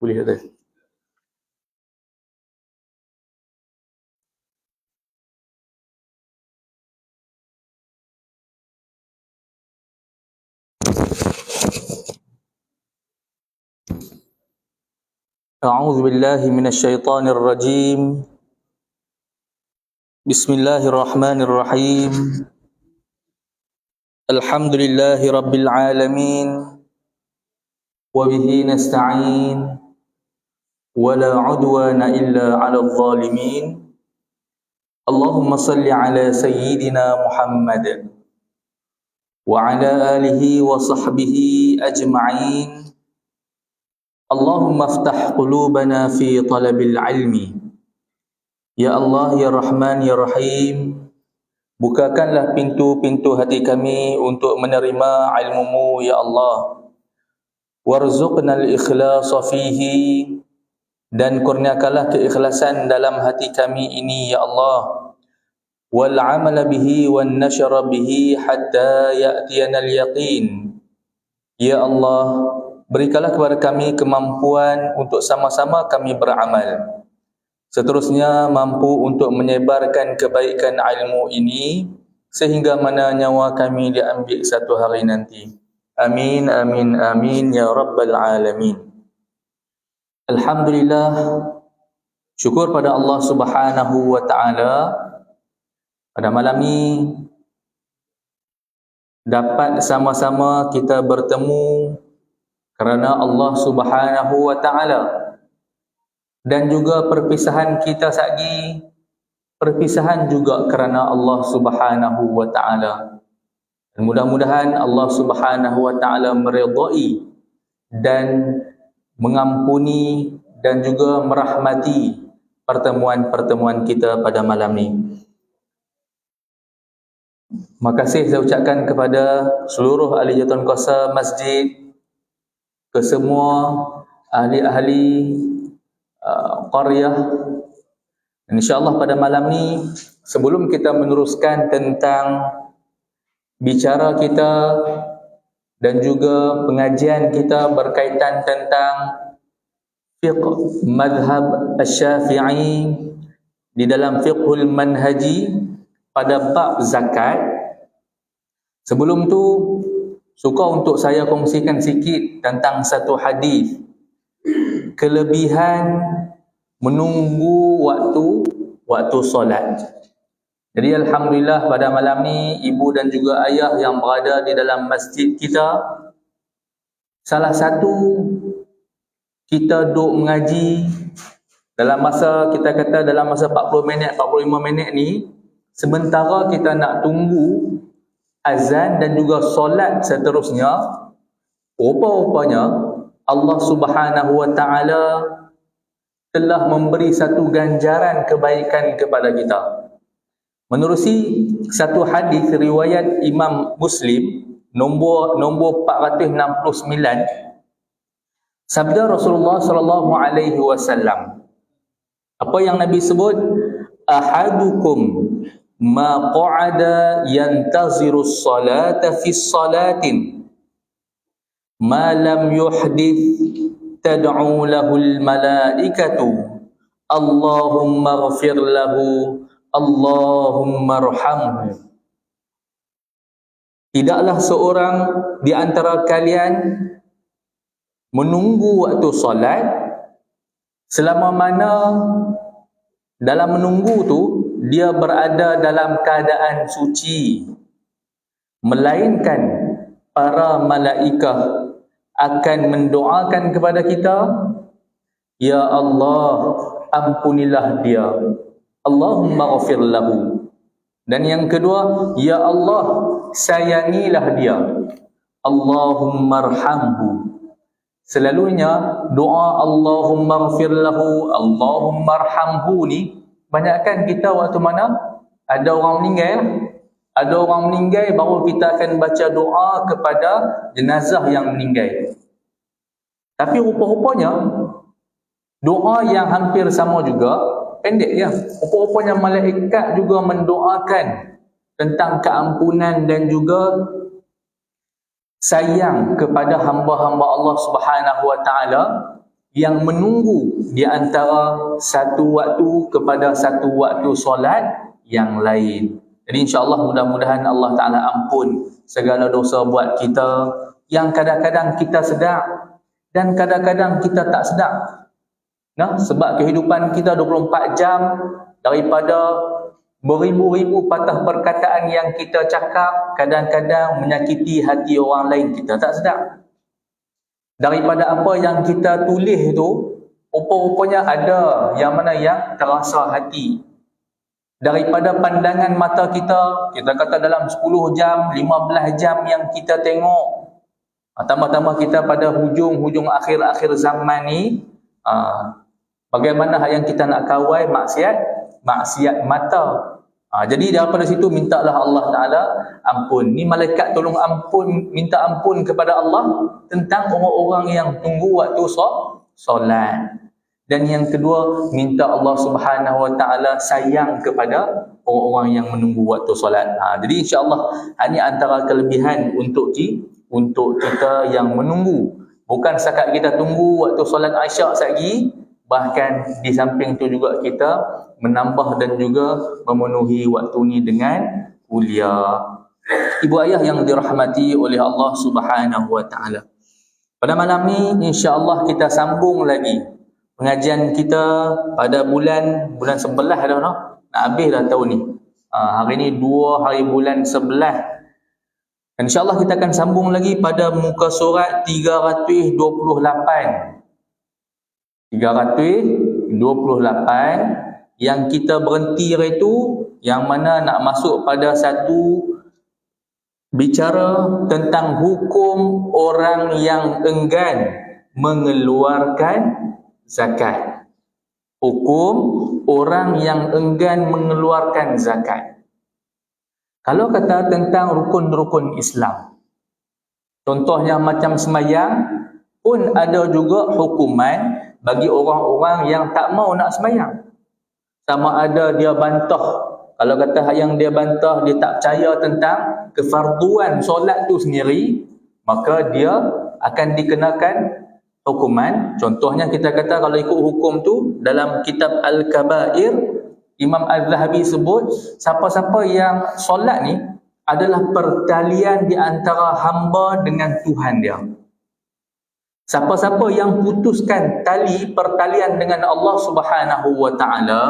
Boleh kata. A'udzu billahi minasyaitonir rajim. Bismillahirrahmanirrahim. Alhamdulillahi rabbil alamin. Wa bihi nasta'in. Wa la 'udwana illa 'alal zalimin. Allahumma salli ala sayyidina Muhammad wa ala alihi wa sahbihi ajma'in. Allahumma aftah qulubana fi talabil ilmi. Ya Allah, Ya Rahman, Ya Rahim, bukakanlah pintu-pintu hati kami untuk menerima ilmu-Mu, Ya Allah. Warzuqnal ikhlasa fihi, dan kurniakanlah keikhlasan dalam hati kami ini, Ya Allah. Wal amala bihi wan nashra bihi hatta ya'tiyanal yaqin. Ya Allah, berikanlah kepada kami kemampuan untuk sama-sama kami beramal. Seterusnya mampu untuk menyebarkan kebaikan ilmu ini sehingga mana nyawa kami diambil satu hari nanti. Amin, amin, amin, ya Rabbal Alamin. Alhamdulillah, syukur pada Allah Subhanahu wa Ta'ala, pada malam ini dapat sama-sama kita bertemu kerana Allah Subhanahu wa Ta'ala, dan juga perpisahan kita lagi perpisahan juga kerana Allah Subhanahu wa Ta'ala. Dan mudah-mudahan Allah Subhanahu wa Ta'ala meridai dan mengampuni dan juga merahmati pertemuan-pertemuan kita pada malam ini. Makasih saya ucapkan kepada seluruh ahli jawatan kuasa masjid, ke semua ahli-ahli qaryah. InsyaAllah pada malam ni, sebelum kita meneruskan tentang bicara kita dan juga pengajian kita berkaitan tentang fiqh madhab Asy-Syafi'i di dalam fiqhul manhaji pada bab zakat, sebelum tu suka untuk saya kongsikan sikit tentang satu hadis kelebihan menunggu waktu solat. Jadi alhamdulillah pada malam ni ibu dan juga ayah yang berada di dalam masjid kita, salah satu kita duduk mengaji dalam masa, kita kata dalam masa 40 minit 45 minit ni, sementara kita nak tunggu azan dan juga solat seterusnya, rupa-rupanya Allah Subhanahu wa Ta'ala telah memberi satu ganjaran kebaikan kepada kita. Menerusi satu hadis riwayat Imam Muslim nombor 469, sabda Rasulullah sallallahu alaihi wasallam, apa yang Nabi sebut, ahadukum ma qa'ada yantaziru as-salata fi salatin ma lam yuhdith tad'u lahul malaikatu Allahumma ghafir lahu Allahumma arhamhu. Tidaklah seorang di antara kalian menunggu waktu solat selama mana dalam menunggu tu dia berada dalam keadaan suci, melainkan para malaikat akan mendoakan kepada kita, ya Allah, ampunilah dia, Allahumma ghafir lahu. Dan yang kedua, ya Allah, sayangilah dia, Allahumma arhamhu. Selalunya doa Allahumma ghafir lahu, Allahumma arhamhu ni banyakkan kita waktu mana ada orang meninggal. Ada orang meninggal baru kita akan baca doa kepada jenazah yang meninggal. Tapi rupa-rupanya doa yang hampir sama juga, pendek ya. Rupa-rupanya malaikat juga mendoakan tentang keampunan dan juga sayang kepada hamba-hamba Allah Subhanahu wa taala yang menunggu di antara satu waktu kepada satu waktu solat yang lain. Jadi insya-Allah mudah-mudahan Allah Taala ampun segala dosa buat kita yang kadang-kadang kita sedar dan kadang-kadang kita tak sedar. Nah, sebab kehidupan kita 24 jam, daripada beribu-ribu patah perkataan yang kita cakap, kadang-kadang menyakiti hati orang lain, kita tak sedar. Daripada apa yang kita tulis tu, rupa-rupanya ada yang mana yang terasa hati. Daripada pandangan mata kita, kita kata dalam 10 jam, 15 jam yang kita tengok, tambah-tambah kita pada hujung akhir-akhir zaman ni, bagaimana yang kita nak kawal maksiat mata. Jadi daripada situ mintalah Allah Ta'ala ampun. Ni malaikat tolong ampun, minta ampun kepada Allah tentang orang-orang yang tunggu waktu solat. Dan yang kedua, minta Allah Subhanahu Wa Ta'ala sayang kepada orang-orang yang menunggu waktu solat. Jadi insya-Allah ini antara kelebihan untuk kita yang menunggu. Bukan setakat kita tunggu waktu solat Isyak lagi, bahkan di samping itu juga kita menambah dan juga memenuhi waktu ini dengan kuliah. Ibu ayah yang dirahmati oleh Allah Subhanahu Wa Ta'ala, pada malam ni insya-Allah kita sambung lagi pengajian kita pada bulan 11 dah nak habis dah tahun ni. Hari ni 2 hari bulan 11. InsyaAllah kita akan sambung lagi pada muka surat 328 yang kita berhenti itu, yang mana nak masuk pada satu bicara tentang hukum orang yang enggan mengeluarkan zakat. Hukum orang yang enggan mengeluarkan zakat. Kalau kata tentang rukun-rukun Islam, contohnya macam sembahyang, pun ada juga hukuman bagi orang-orang yang tak mau nak sembahyang. Sama ada dia bantah, kalau kata yang dia bantah, dia tak percaya tentang kefarduan solat tu sendiri, maka dia akan dikenakan hukuman. Contohnya kita kata kalau ikut hukum tu dalam kitab Al-Kabair, Imam Az-Zahabi sebut siapa-siapa yang solat ni adalah pertalian di antara hamba dengan Tuhan dia. Siapa-siapa yang putuskan tali pertalian dengan Allah Subhanahu Wa Ta'ala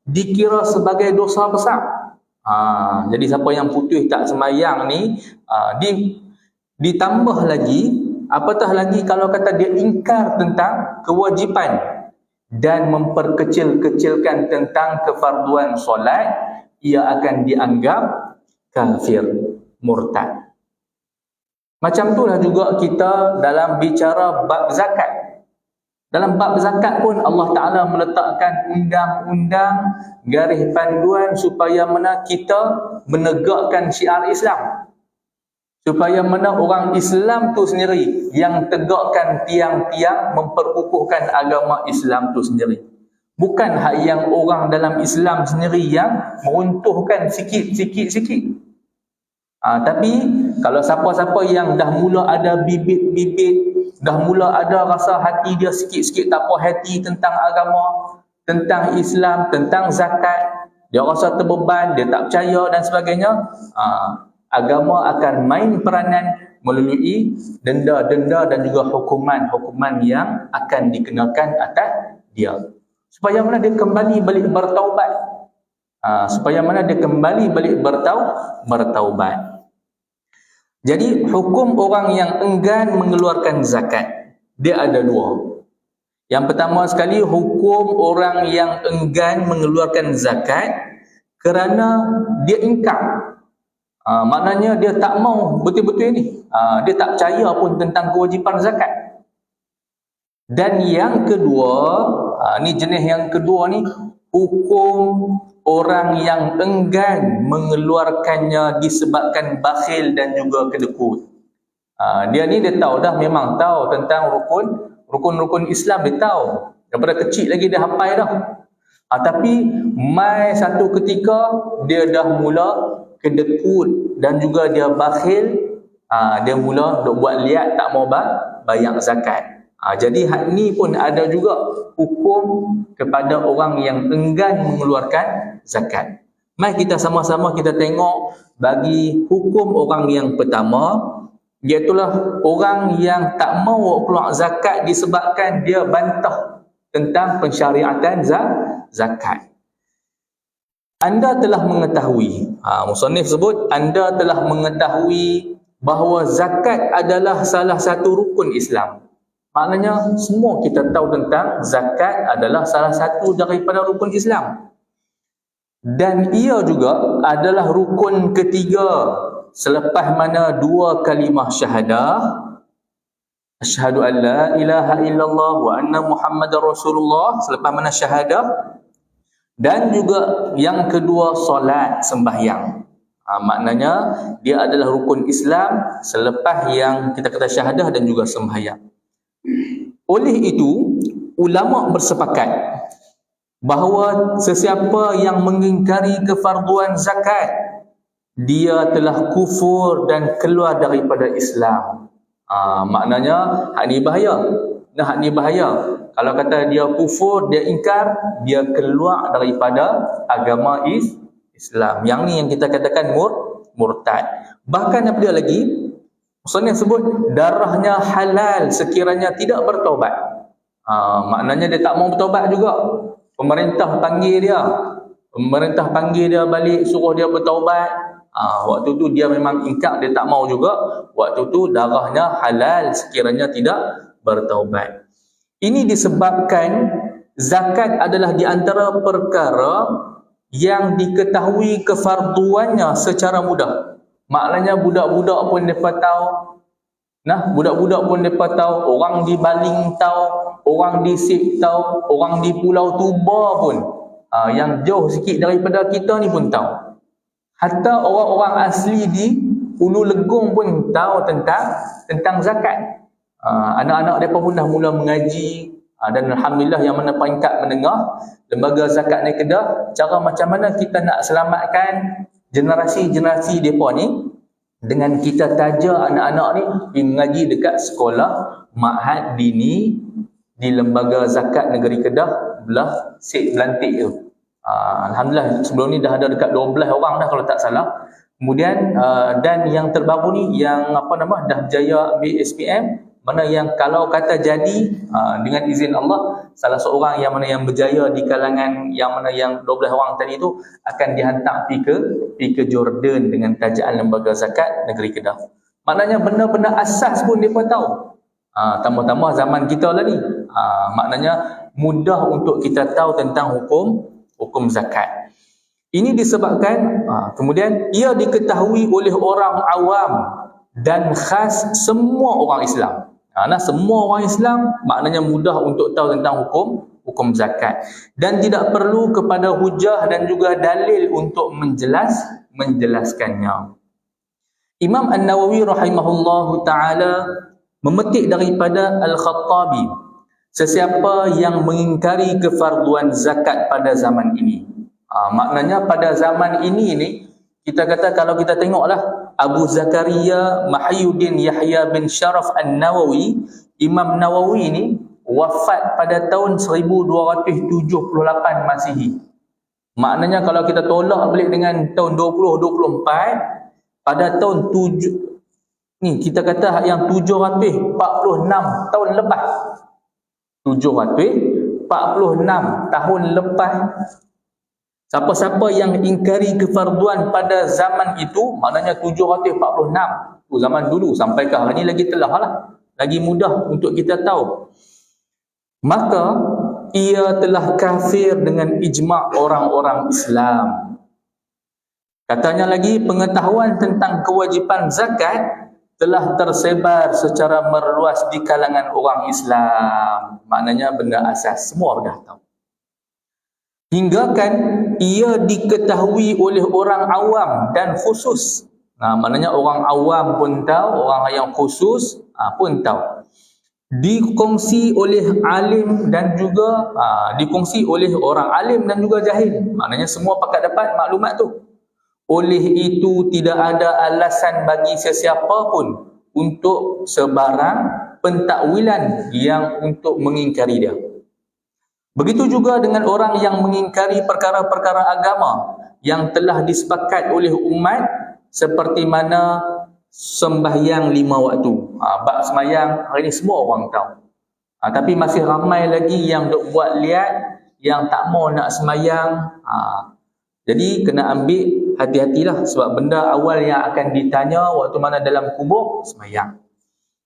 dikira sebagai dosa besar. Jadi siapa yang putus tak sembahyang ni, ditambah lagi, apatah lagi kalau kata dia ingkar tentang kewajipan dan memperkecil-kecilkan tentang kefarduan solat, ia akan dianggap kafir, murtad. Macam itulah juga kita dalam bicara bab zakat. Dalam bab zakat pun Allah Ta'ala meletakkan undang-undang, garis panduan supaya mana kita menegakkan syiar Islam. Supaya mana orang Islam tu sendiri yang tegakkan tiang-tiang memperkukuhkan agama Islam tu sendiri. Bukan hak yang orang dalam Islam sendiri yang meruntuhkan sikit-sikit. Tapi kalau siapa-siapa yang dah mula ada bibit-bibit, dah mula ada rasa hati dia sikit-sikit tak puas hati tentang agama, tentang Islam, tentang zakat, dia rasa terbeban, dia tak percaya dan sebagainya, agama akan main peranan melalui denda-denda dan juga hukuman-hukuman yang akan dikenakan atas dia. Supaya mana dia kembali balik bertaubat. supaya mana dia kembali balik bertaubat. Jadi hukum orang yang enggan mengeluarkan zakat, dia ada dua. Yang pertama sekali, hukum orang yang enggan mengeluarkan zakat kerana dia ingkar. Maknanya dia tak mau betul-betul ni. Dia tak percaya pun tentang kewajipan zakat. Dan yang kedua, ni jenis yang kedua ni, hukum orang yang enggan mengeluarkannya disebabkan bakhil dan juga kedekut. Dia ni dia tahu dah, memang tahu tentang rukun-rukun Islam, dia tahu. Daripada kecil lagi dia hafal dah. Tapi mai satu ketika dia dah mula kedekut dan juga dia bakhil, dia mula duk buat liat tak mau bayar zakat. Jadi hak ni pun ada juga hukum kepada orang yang enggan mengeluarkan zakat. Mari kita sama-sama kita tengok bagi hukum orang yang pertama, iaitulah orang yang tak mau keluar zakat disebabkan dia bantah tentang pensyariatan zakat. Anda telah mengetahui, musannif sebut, anda telah mengetahui bahawa zakat adalah salah satu rukun Islam. Maknanya semua kita tahu tentang zakat adalah salah satu daripada rukun Islam. Dan ia juga adalah rukun ketiga selepas mana dua kalimah syahadah, asyhadu an la ilaha illallah wa anna muhammadar rasulullah, selepas mana syahadah, dan juga yang kedua solat, sembahyang. Maknanya dia adalah rukun Islam selepas yang kita kata syahadah dan juga sembahyang. Oleh itu, ulama bersepakat bahawa sesiapa yang mengingkari kefarduan zakat, dia telah kufur dan keluar daripada Islam. Maknanya hak ni bahaya. Hak ni bahaya. Kalau kata dia kufur, dia ingkar, dia keluar daripada agama Islam. Yang ni yang kita katakan murtad. Bahkan apa dia lagi? Maksudnya sebut darahnya halal sekiranya tidak bertaubat. Maknanya dia tak mau bertaubat juga. Pemerintah panggil dia balik, suruh dia bertaubat. Waktu tu dia memang ingkar, dia tak mau juga. Waktu tu darahnya halal sekiranya tidak bertaubat. Ini disebabkan zakat adalah di antara perkara yang diketahui kefarduannya secara mudah. Maknanya budak-budak pun mereka tahu. Budak-budak pun mereka tahu. Orang di Baling tahu. Orang di Sip tahu. Orang di Pulau Tuba pun, yang jauh sikit daripada kita ni pun tahu. Hatta orang-orang asli di Ulu Legong pun tahu tentang zakat. Anak-anak mereka pun dah mula mengaji. Dan alhamdulillah yang mana peringkat menengah, lembaga zakat ni Kedah, cara macam mana kita nak selamatkan generasi-generasi mereka ni dengan kita taja anak-anak ni pergi mengaji dekat sekolah Ma'had Dini di lembaga zakat negeri Kedah belah Sik Belantik tu. Alhamdulillah sebelum ni dah ada dekat 12 orang dah kalau tak salah. Kemudian dan yang terbaru ni yang dah berjaya ambil SPM, mana yang kalau kata jadi dengan izin Allah, salah seorang yang mana yang berjaya di kalangan yang mana yang 12 orang tadi tu akan dihantar pergi ke Jordan dengan tajaan lembaga zakat negeri Kedah. Maknanya benda-benda asas pun mereka tahu. Tambah-tambah zaman kita lah ni. Maknanya mudah untuk kita tahu tentang hukum zakat. Ini disebabkan kemudian ia diketahui oleh orang awam dan khas semua orang Islam. Semua orang Islam maknanya mudah untuk tahu tentang hukum zakat dan tidak perlu kepada hujah dan juga dalil untuk menjelaskannya. Imam An-Nawawi rahimahullahu taala memetik daripada Al-Khattabi, sesiapa yang mengingkari kefarduan zakat pada zaman ini. Maknanya pada zaman ini kita kata, kalau kita tengoklah Abu Zakaria Mahyuddin Yahya bin Sharaf An-Nawawi, Imam Nawawi ni wafat pada tahun 1278 Masihi. Maknanya kalau kita tolak balik dengan tahun 2024, pada tahun 7 ni kita kata yang 746 tahun lepas. 746 tahun lepas. Siapa-siapa yang ingkari kefarduan pada zaman itu, maknanya 746, tu zaman dulu, sampai ke hari ini lagi telah lah, lagi mudah untuk kita tahu, maka ia telah kafir dengan ijma' orang-orang Islam. Katanya lagi, pengetahuan tentang kewajipan zakat telah tersebar secara meluas di kalangan orang Islam. Maknanya benda asas, semua dah tahu. Hingga kan ia diketahui oleh orang awam dan khusus. Maknanya orang awam pun tahu, orang yang khusus pun tahu. Dikongsi oleh alim dan juga dikongsi oleh orang alim dan juga jahil. Maknanya semua pakat dapat maklumat tu. Oleh itu tidak ada alasan bagi sesiapa pun untuk sebarang pentakwilan yang untuk mengingkari dia. Begitu juga dengan orang yang mengingkari perkara-perkara agama yang telah disepakat oleh umat, seperti mana sembahyang 5 waktu. Bab sembahyang hari ni semua orang tahu. Tapi masih ramai lagi yang duk buat liat, yang tak mau nak sembahyang. Jadi kena ambil hati-hatilah, sebab benda awal yang akan ditanya waktu mana dalam kubur, sembahyang.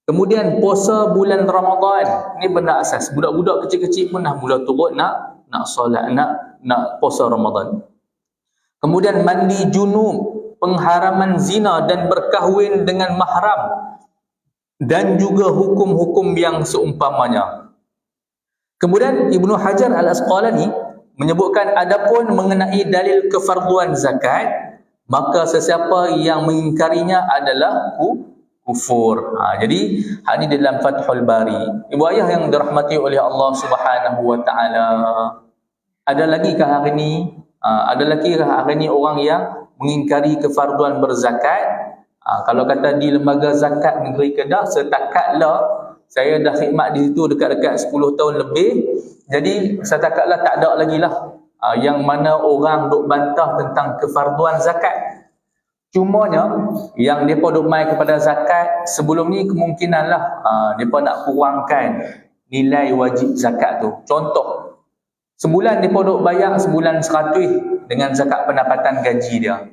Kemudian puasa bulan Ramadan, ni benda asas. Budak-budak kecil-kecil pun dah mula turut nak solat, nak puasa Ramadan. Kemudian mandi junub, pengharaman zina dan berkahwin dengan mahram, dan juga hukum-hukum yang seumpamanya. Kemudian Ibnu Hajar Al-Asqalani menyebutkan, adapun mengenai dalil kefarduan zakat, maka sesiapa yang mengingkarinya adalah kufur. Jadi hal ini dalam Fathul Bari. Ibu ayah yang dirahmati oleh Allah Subhanahu wa taala, ada lagi ke hari ni? Ada lagi ke hari ni orang yang mengingkari kefarduan berzakat? Kalau kata di lembaga zakat negeri Kedah, setakatlah saya dah khidmat di situ dekat-dekat 10 tahun lebih. Jadi setakatlah tak ada lagi lah yang mana orang duk bantah tentang kefarduan zakat. Cumanya yang mereka duk mai kepada zakat sebelum ni, kemungkinanlah mereka nak kurangkan nilai wajib zakat tu. Contoh, sebulan mereka duk bayar sebulan 100 dengan zakat pendapatan gaji dia.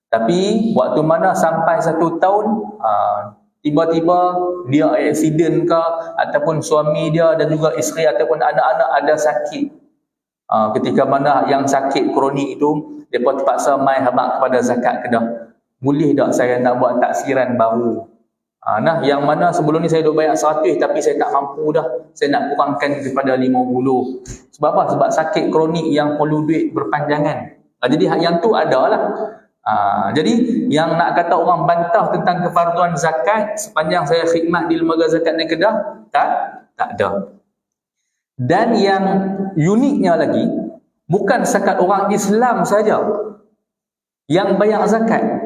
Tapi waktu mana sampai 1 tahun, tiba-tiba dia accident ke, ataupun suami dia dan juga isteri ataupun anak-anak ada sakit. Ketika mana yang sakit kronik itu, mereka terpaksa mai habaq kepada zakat Kedah. Boleh tak saya nak buat taksiran baru? Yang mana sebelum ni saya duk bayar 100 tapi saya tak mampu dah, saya nak kurangkan kepada 50. Sebab apa? Sebab sakit kronik yang perlu duit berpanjangan. Jadi yang tu adalah. Jadi yang nak kata orang bantah tentang kefarduan zakat sepanjang saya khidmat di lembaga zakat negeri Kedah, tak ada. Dan yang uniknya lagi, bukan setakat orang Islam saja yang bayar zakat.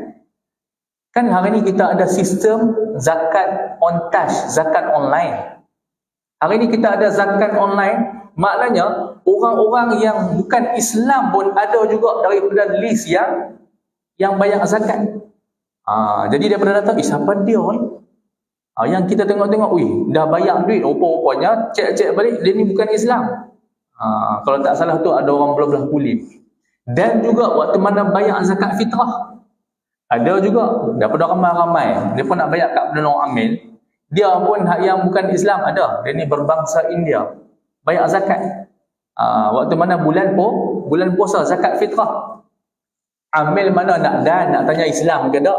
Kan hari ni kita ada sistem zakat on touch, zakat online. Hari ni kita ada zakat online, maknanya orang-orang yang bukan Islam pun ada juga daripada list yang bayar zakat. Jadi daripada datang, siapa dia ni? Yang kita tengok-tengok, dah bayar duit, rupa-rupanya cek-cek balik, dia ni bukan Islam. Kalau tak salah tu ada orang belah-belah kulit. Dan juga waktu mana bayar zakat fitrah, ada juga daripada ramai-ramai dia pun nak bayar kat penolong amil, dia pun yang bukan Islam ada, dia ni berbangsa India, bayar zakat. Waktu mana bulan puasa, zakat fitrah, amil mana nak tanya Islam ke tak,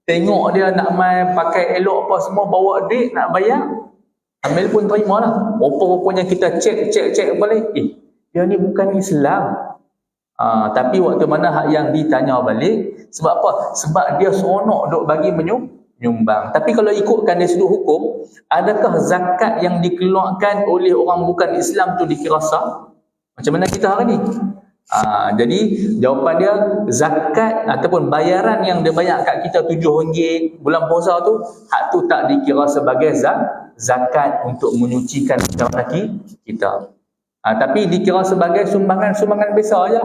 tengok dia nak main pakai elok apa semua, bawa duit nak bayar, amil pun terima lah. Rupa-rupanya kita cek balik, dia ni bukan Islam. Tapi waktu mana hak yang ditanya balik, sebab apa? Sebab dia seronok duk bagi menyumbang. Tapi kalau ikutkan dari sudut hukum, adakah zakat yang dikeluarkan oleh orang bukan Islam tu dikira sah? Macam mana kita hari ni? Jadi jawapan dia, zakat ataupun bayaran yang dia bayar kat kita RM7 bulan puasa tu, hak tu tak dikira sebagai zakat untuk menyucikan kaki kita. Tapi dikira sebagai sumbangan biasa aja.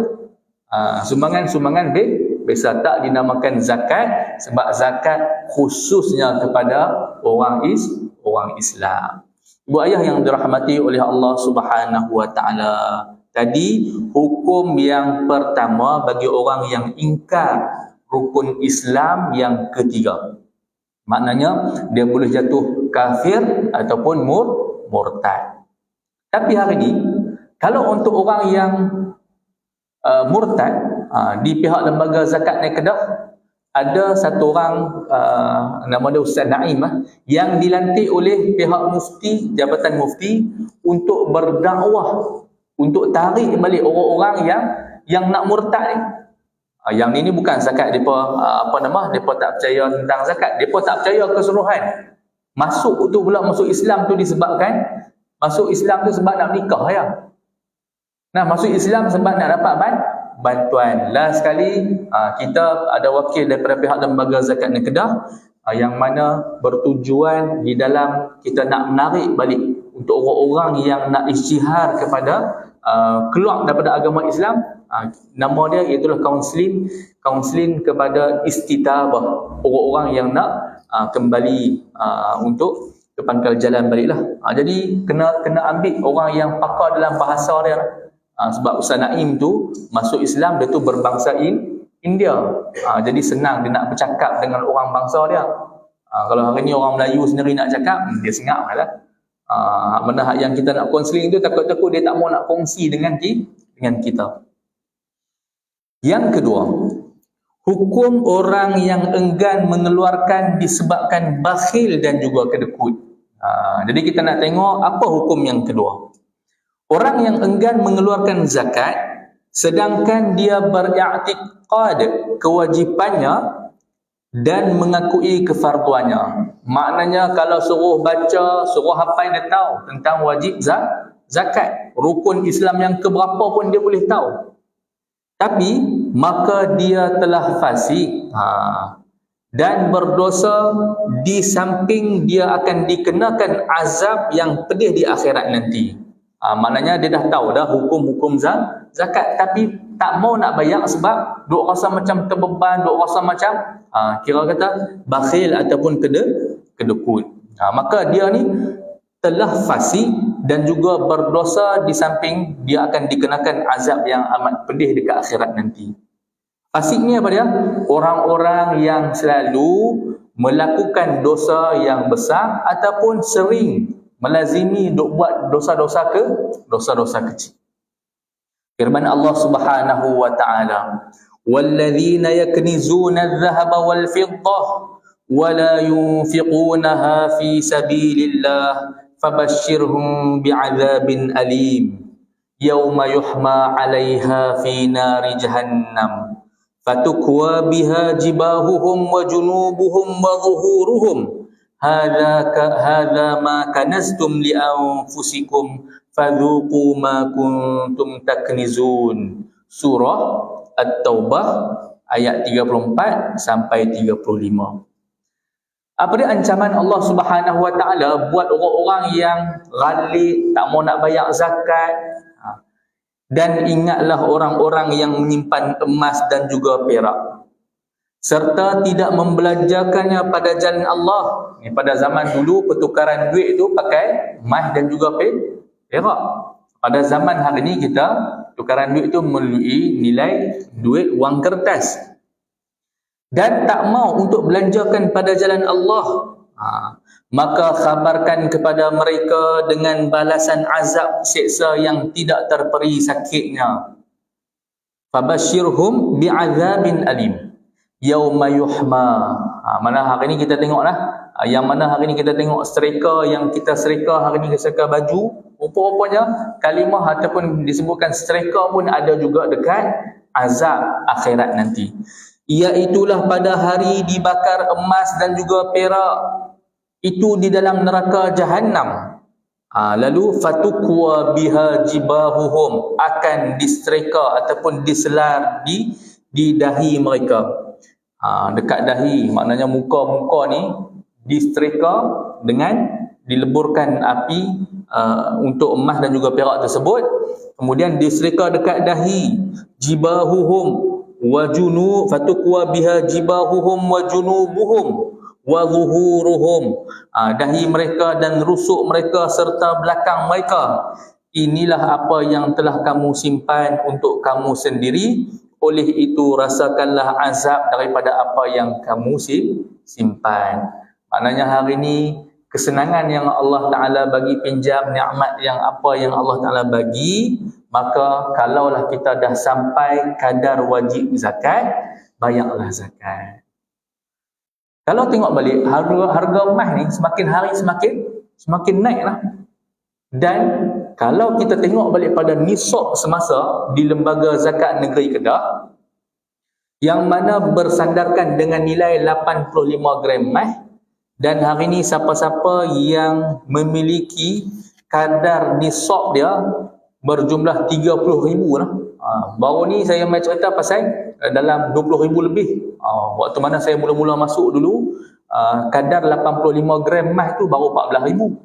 Sumbangan biasa, tak dinamakan zakat, sebab zakat khususnya kepada orang Islam. Ibu ayah yang dirahmati oleh Allah Subhanahu wa taala, Tadi hukum yang pertama bagi orang yang ingkar rukun Islam yang ketiga. Maknanya dia boleh jatuh kafir ataupun murtad. Tapi hari ini kalau untuk orang yang murtad, di pihak lembaga zakat Negeri Kedah ada satu orang nama dia Ustaz Naim yang dilantik oleh pihak mufti, Jabatan Mufti untuk berdakwah, untuk tarik balik orang-orang yang nak murtad ni. Yang ni bukan zakat depa depa tak percaya tentang zakat, depa tak percaya keseluruhan. Masuk Islam tu disebabkan masuk Islam tu sebab nak nikah ya. Nah, masuk Islam sebab nak dapat bantuan. Last sekali kita ada wakil daripada pihak lembaga zakat Negeri Kedah yang mana bertujuan di dalam kita nak menarik balik untuk orang-orang yang nak isytihar kepada keluar daripada agama Islam. Nama dia iaitulah kaunseling kepada istitabah, orang-orang yang nak kembali untuk ke pangkal jalan baliklah. Jadi kena ambil orang yang pakar dalam bahasa dia. Sebab Ustaz Naim tu masuk Islam, dia tu berbangsa India. Jadi senang dia nak bercakap dengan orang bangsa dia. Kalau hari ni orang Melayu sendiri nak cakap, dia sengak lah. Mana yang kita nak konseling tu takut-takut dia tak mau nak kongsi dengan kita. Yang kedua, hukum orang yang enggan mengeluarkan disebabkan bakhil dan juga kedekut. Jadi kita nak tengok apa hukum yang kedua. Orang yang enggan mengeluarkan zakat sedangkan dia beriktikad kewajipannya dan mengakui kefarduannya. Maknanya kalau suruh baca, suruh hafal, dia tahu tentang wajib zakat. Rukun Islam yang keberapa pun dia boleh tahu. Tapi maka dia telah fasik dan berdosa, di samping dia akan dikenakan azab yang pedih di akhirat nanti. Maknanya dia dah tahu dah hukum-hukum zakat, tapi tak mau nak bayar sebab duk rasa macam terbeban, duk rasa macam kira kata bakhil ataupun kedekut. Maka dia ni telah fasik dan juga berdosa, di samping dia akan dikenakan azab yang amat pedih dekat akhirat nanti. Fasik ni apa dia? Orang-orang yang selalu melakukan dosa yang besar ataupun sering melazimi duk buat dosa-dosa kecil. Firman Allah Subhanahu wa taala, "Walladzina yaknizuna adh-dhahaba wal fiddah wa la yunfiqunaha fi sabilillah fabashshirhum bi'adzabin alim yawma yuhma 'alayha fi nari jahannam fatukwa biha jibahuhum wa junubuhum wa zuhuruhum hadza ma kanaztum li anfusikum fadhuqu ma kuntum taknizun." Surah At-Taubah ayat 34 sampai 35. Apa dia ancaman Allah Subhanahu wa taala buat orang-orang yang ghalib, tak mau nak bayar zakat. Dan ingatlah orang-orang yang menyimpan emas dan juga perak serta tidak membelanjakannya pada jalan Allah. Pada zaman dulu pertukaran duit itu pakai emas dan juga perak. Pada zaman hari ini kita tukaran duit itu melalui nilai duit wang kertas. Dan tak mau untuk belanjakan pada jalan Allah. Maka khabarkan kepada mereka dengan balasan azab siksa yang tidak terperi sakitnya. Fabashshirhum bi'adzabin alim yauma yuhma. Mana hari ni kita tengoklah, yang mana hari ni kita tengok striker yang kita striker hari ni, striker baju, rupa-rupanya kalimah ataupun disebutkan striker pun ada juga dekat azab akhirat nanti. Iaitulah pada hari dibakar emas dan juga perak itu di dalam neraka Jahannam. Lalu fatukwa biha jibahuhum, akan distreka ataupun diselar di dahi mereka. Dekat dahi, maknanya muka-muka ni distreka dengan dileburkan api untuk emas dan juga perak tersebut. Kemudian distreka dekat dahi, jibahuhum wa junub, fatukwa biha jibahuhum wa junubuhum wa zuhuruhum, dahi mereka dan rusuk mereka serta belakang mereka. inilah apa yang telah kamu simpan untuk kamu sendiri, oleh itu rasakanlah azab daripada apa yang kamu simpan. Maknanya hari ini kesenangan yang Allah Ta'ala bagi, pinjam nikmat yang apa yang Allah Ta'ala bagi, maka kalaulah kita dah sampai kadar wajib zakat, bayarlah zakat. Kalau tengok balik, harga emas ni semakin hari semakin naik lah. Dan kalau kita tengok balik pada nisab semasa di Lembaga Zakat Negeri Kedah, yang mana bersandarkan dengan nilai 85 gram emas, dan hari ini siapa-siapa yang memiliki kadar nisab dia berjumlah 30,000 lah. Baru ni saya main cerita pasal dalam 20,000 lebih. Waktu mana saya mula-mula masuk dulu, kadar 85 gram emas tu baru 14,000.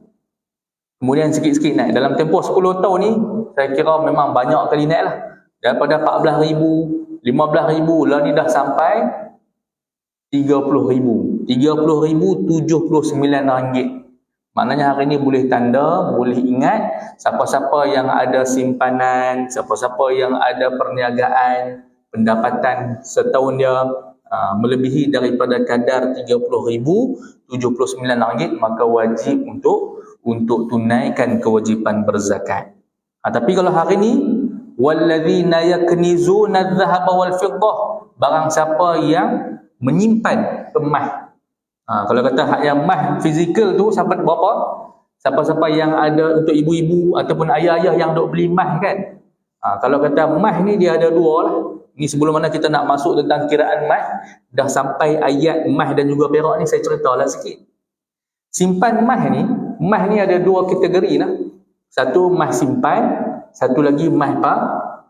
Kemudian sikit-sikit naik. Dalam tempoh 10 tahun ni, saya kira memang banyak kali naik lah. Daripada 14,000, 15,000, lah ni dah sampai 30,000. 30,079 ringgit. Maknanya hari ni boleh tanda, boleh ingat, siapa-siapa yang ada simpanan, siapa-siapa yang ada perniagaan, pendapatan setahun dia melebihi daripada kadar 30,079 ringgit, maka wajib untuk tunaikan kewajipan berzakat. Tapi kalau hari ni, walladzina yaknizuna adh-dhahaba wal fiddah, barang siapa yang menyimpan emas. Kalau kata hak yang emas fizikal tu sampai berapa? Siapa-siapa yang ada untuk ibu-ibu ataupun ayah-ayah yang duk beli emas kan. Kalau kata emas ni dia ada dua lah. Ni sebelum mana kita nak masuk tentang kiraan emas, dah sampai ayat emas dan juga perak ni, saya ceritalah sikit. Simpan emas ni ada dua kategori lah. Satu emas simpan, satu lagi emas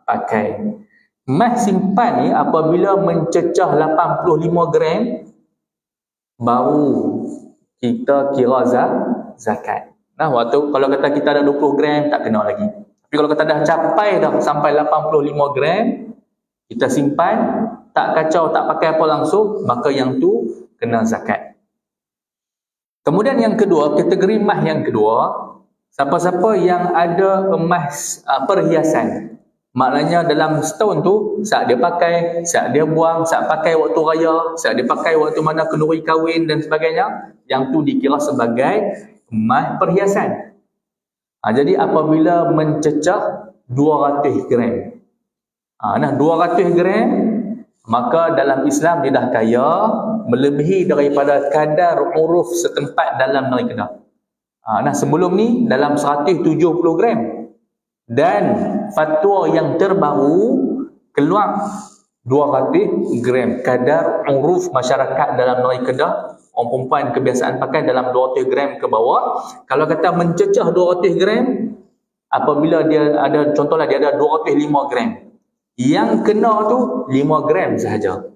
pakai. Emas simpan ni apabila mencecah 85 gram, baru kita kira zakat. Nah, waktu kalau kata kita ada 20 gram tak kena lagi. Tapi kalau kata dah capai dah sampai 85 gram, kita simpan, tak kacau, tak pakai apa langsung, maka yang tu kena zakat. Kemudian yang kedua, kategori emas yang kedua, siapa-siapa yang ada emas perhiasan. Maknanya dalam setahun tu, saat dia pakai, saat dia buang, saat pakai waktu raya, saat dia pakai waktu mana kenduri kahwin dan sebagainya, yang tu dikira sebagai emas perhiasan. Jadi apabila mencecah 200 gram. 200 gram, maka dalam Islam dia dah kaya, melebihi daripada kadar uruf setempat dalam negeri Kedah. Sebelum ni dalam 170 gram. Dan fatwa yang terbaru keluar 200 gram. Kadar uruf masyarakat dalam negeri Kedah, orang perempuan kebiasaan pakai dalam 200 gram ke bawah. Kalau kata mencecah 200 gram, apabila dia ada, contohlah dia ada 205 gram, yang kena tu 5 gram sahaja.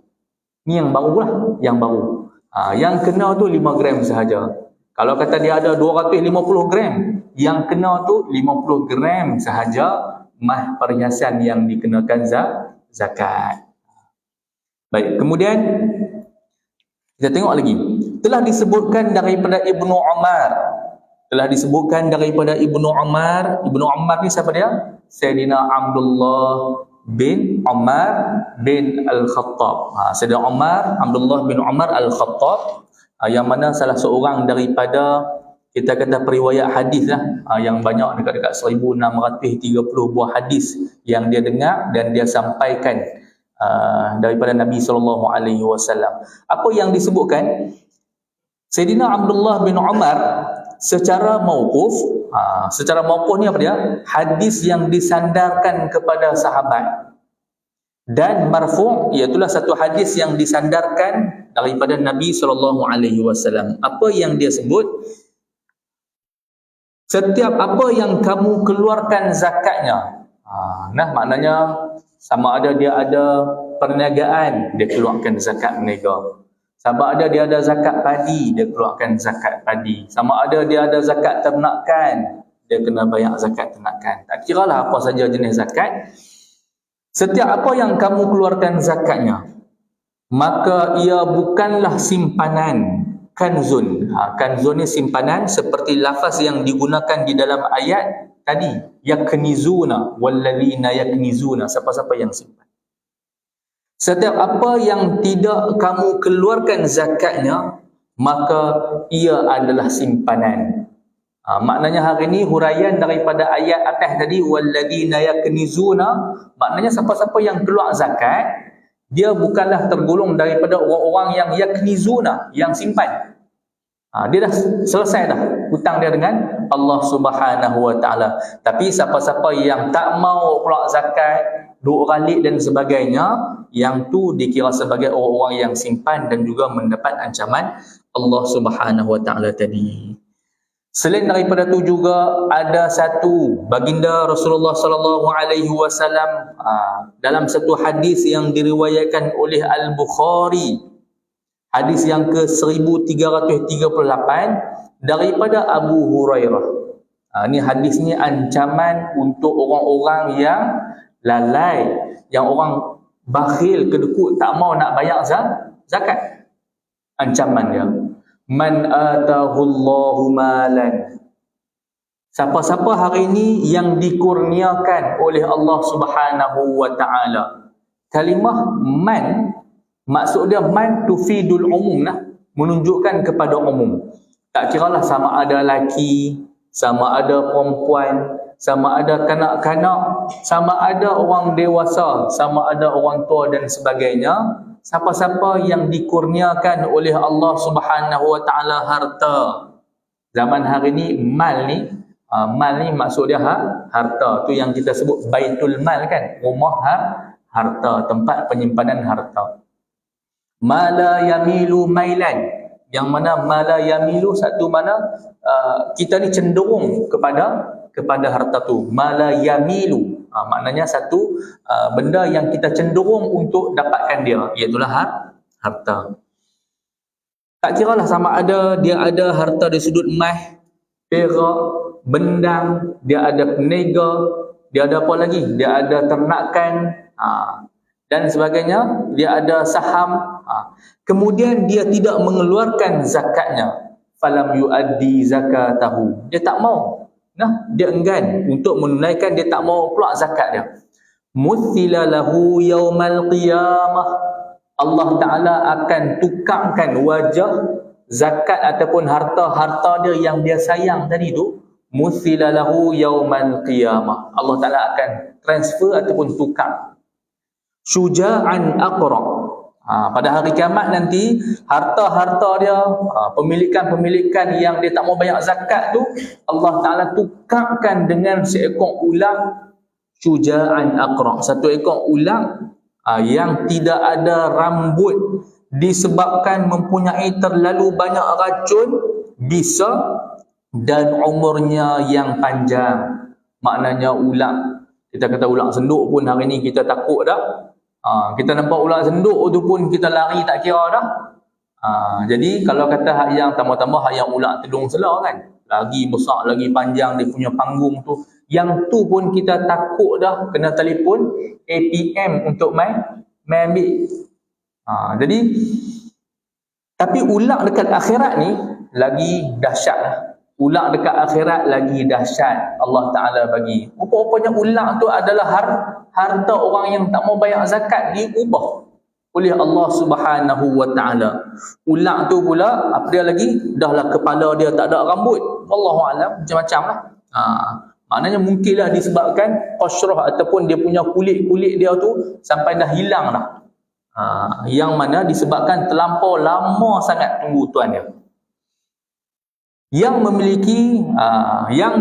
Ni yang baru lah, yang baru. Yang kena tu 5 gram sahaja. Kalau kata dia ada 250 gram, yang kena tu 50 gram sahaja emas perhiasan yang dikenakan zakat. Baik, kemudian kita tengok lagi. Telah disebutkan daripada Ibnu Umar. Ibnu Umar ni siapa dia? Sayyidina Abdullah bin Umar bin Al-Khattab. Sayyidina Abdullah bin Umar Al-Khattab, yang mana salah seorang daripada, kita kata periwayat hadis lah, yang banyak dekat 1630 buah hadis yang dia dengar dan dia sampaikan daripada Nabi SAW. Apa yang disebutkan? Sayyidina Abdullah bin Umar secara mauquf, ni apa dia? Hadis yang disandarkan kepada sahabat. Dan marfu', iaitulah satu hadis yang disandarkan daripada Nabi SAW. Apa yang dia sebut? Setiap apa yang kamu keluarkan zakatnya. Maknanya sama ada dia ada perniagaan, dia keluarkan zakat berniaga. Sama ada dia ada zakat padi, dia keluarkan zakat padi. Sama ada dia ada zakat ternakan, dia kena bayar zakat ternakan. Tak kiralah apa saja jenis zakat. Setiap apa yang kamu keluarkan zakatnya, maka ia bukanlah simpanan. Kanzun. Kanzun ni simpanan, seperti lafaz yang digunakan di dalam ayat tadi, yaknizuna walladzina yaknizuna, siapa-siapa yang simpan. Setiap apa yang tidak kamu keluarkan zakatnya, maka ia adalah simpanan. Maknanya hari ini huraian daripada ayat atas tadi, walladzina yaknizuna, maknanya siapa-siapa yang keluar zakat, dia bukanlah tergolong daripada orang-orang yang yaknizuna, yang simpan. Dia dah selesai dah hutang dia dengan Allah Subhanahu Wa Taala. Tapi siapa-siapa yang tak mau keluar zakat, duk ralik dan sebagainya, yang tu dikira sebagai orang-orang yang simpan dan juga mendapat ancaman Allah Subhanahu Wa Taala tadi. Selain daripada tu juga ada satu baginda Rasulullah sallallahu alaihi wasallam dalam satu hadis yang diriwayatkan oleh Al-Bukhari, hadis yang ke-1338 daripada Abu Hurairah. Ini hadis ni ancaman untuk orang-orang yang lalai, yang orang bakhil, kedekut, tak mau nak bayar zakat. Ancaman dia, man atahullahu malan, siapa-siapa hari ini yang dikurniakan oleh Allah Subhanahu Wa Taala. Kalimah man, maksud dia man tufidul umum lah, menunjukkan kepada umum. Tak kiralah sama ada lelaki, sama ada perempuan, sama ada kanak-kanak, sama ada orang dewasa, sama ada orang tua dan sebagainya. Siapa-siapa yang dikurniakan oleh Allah Subhanahu Wa Taala harta. Zaman hari ni mal ni maksud dia harta. Tu yang kita sebut baitul mal kan, rumah harta, tempat penyimpanan harta. Mala yamilu mailan, yang mana mala yamilu, satu mana kita ni cenderung kepada harta tu. Mala yamilu, maknanya satu benda yang kita cenderung untuk dapatkan dia, iaitulah harta. Tak kiralah sama ada dia ada harta di sudut emas, perak, bendang, dia ada peniaga, dia ada apa lagi, dia ada ternakan dan sebagainya, dia ada saham, kemudian dia tidak mengeluarkan zakatnya, falam yuaddi zakatahu, dia tak mau, dia enggan untuk menunaikan, dia tak mau keluar zakat dia. Muthila lahu yaumal qiyamah, Allah Ta'ala akan tukarkan wajah zakat ataupun harta-harta dia yang dia sayang tadi tu, muthila lahu yaumal qiyamah, Allah Ta'ala akan transfer ataupun tukar. Syuja'an aqra, pada hari kiamat nanti, harta-harta dia, pemilikan-pemilikan yang dia tak mau bayar zakat tu, Allah Ta'ala tukarkan dengan seekor ulang. Syuja'an aqra, satu ekor ulang yang tidak ada rambut, disebabkan mempunyai terlalu banyak racun, bisa, dan umurnya yang panjang. Maknanya ulang, kita kata ulang senduk pun hari ni kita takut dah. Kita nampak ular senduk tu pun kita lari tak kira dah. Jadi kalau kata hak yang tambah-tambah hak yang ular telung selah kan, lagi besar, lagi panjang dia punya panggung tu, yang tu pun kita takut dah kena telefon ATM untuk mai ambil. Jadi tapi ular dekat akhirat ni lagi dahsyat lah. Ular dekat akhirat lagi dahsyat Allah Ta'ala bagi. Rupa-rupanya ular tu adalah harta orang yang tak mau bayar zakat, diubah oleh Allah Subhanahu Wa Ta'ala. Ular tu pula, apa dia lagi? Dahlah kepala dia tak ada rambut. Wallahualam, macam-macam lah. Maknanya mungkinlah disebabkan qashrah ataupun dia punya kulit-kulit dia tu sampai dah hilang dah. Yang mana disebabkan terlampau lama sangat tunggu tuan dia. Yang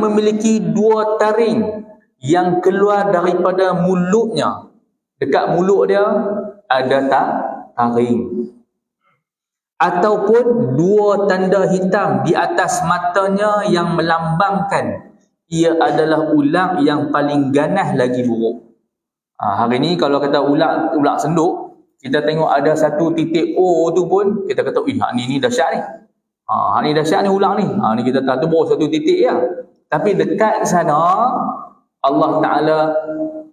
memiliki dua taring yang keluar daripada mulutnya. Dekat mulut dia ada taring. Ataupun dua tanda hitam di atas matanya yang melambangkan ia adalah ular yang paling ganas lagi buruk. Hari ni kalau kata ular senduk, kita tengok ada satu titik O tu pun kita kata, ni dahsyat ni. Ni dahsyat ni ular ni. Ni kita tak tebus satu titik ya. Tapi dekat sana Allah Ta'ala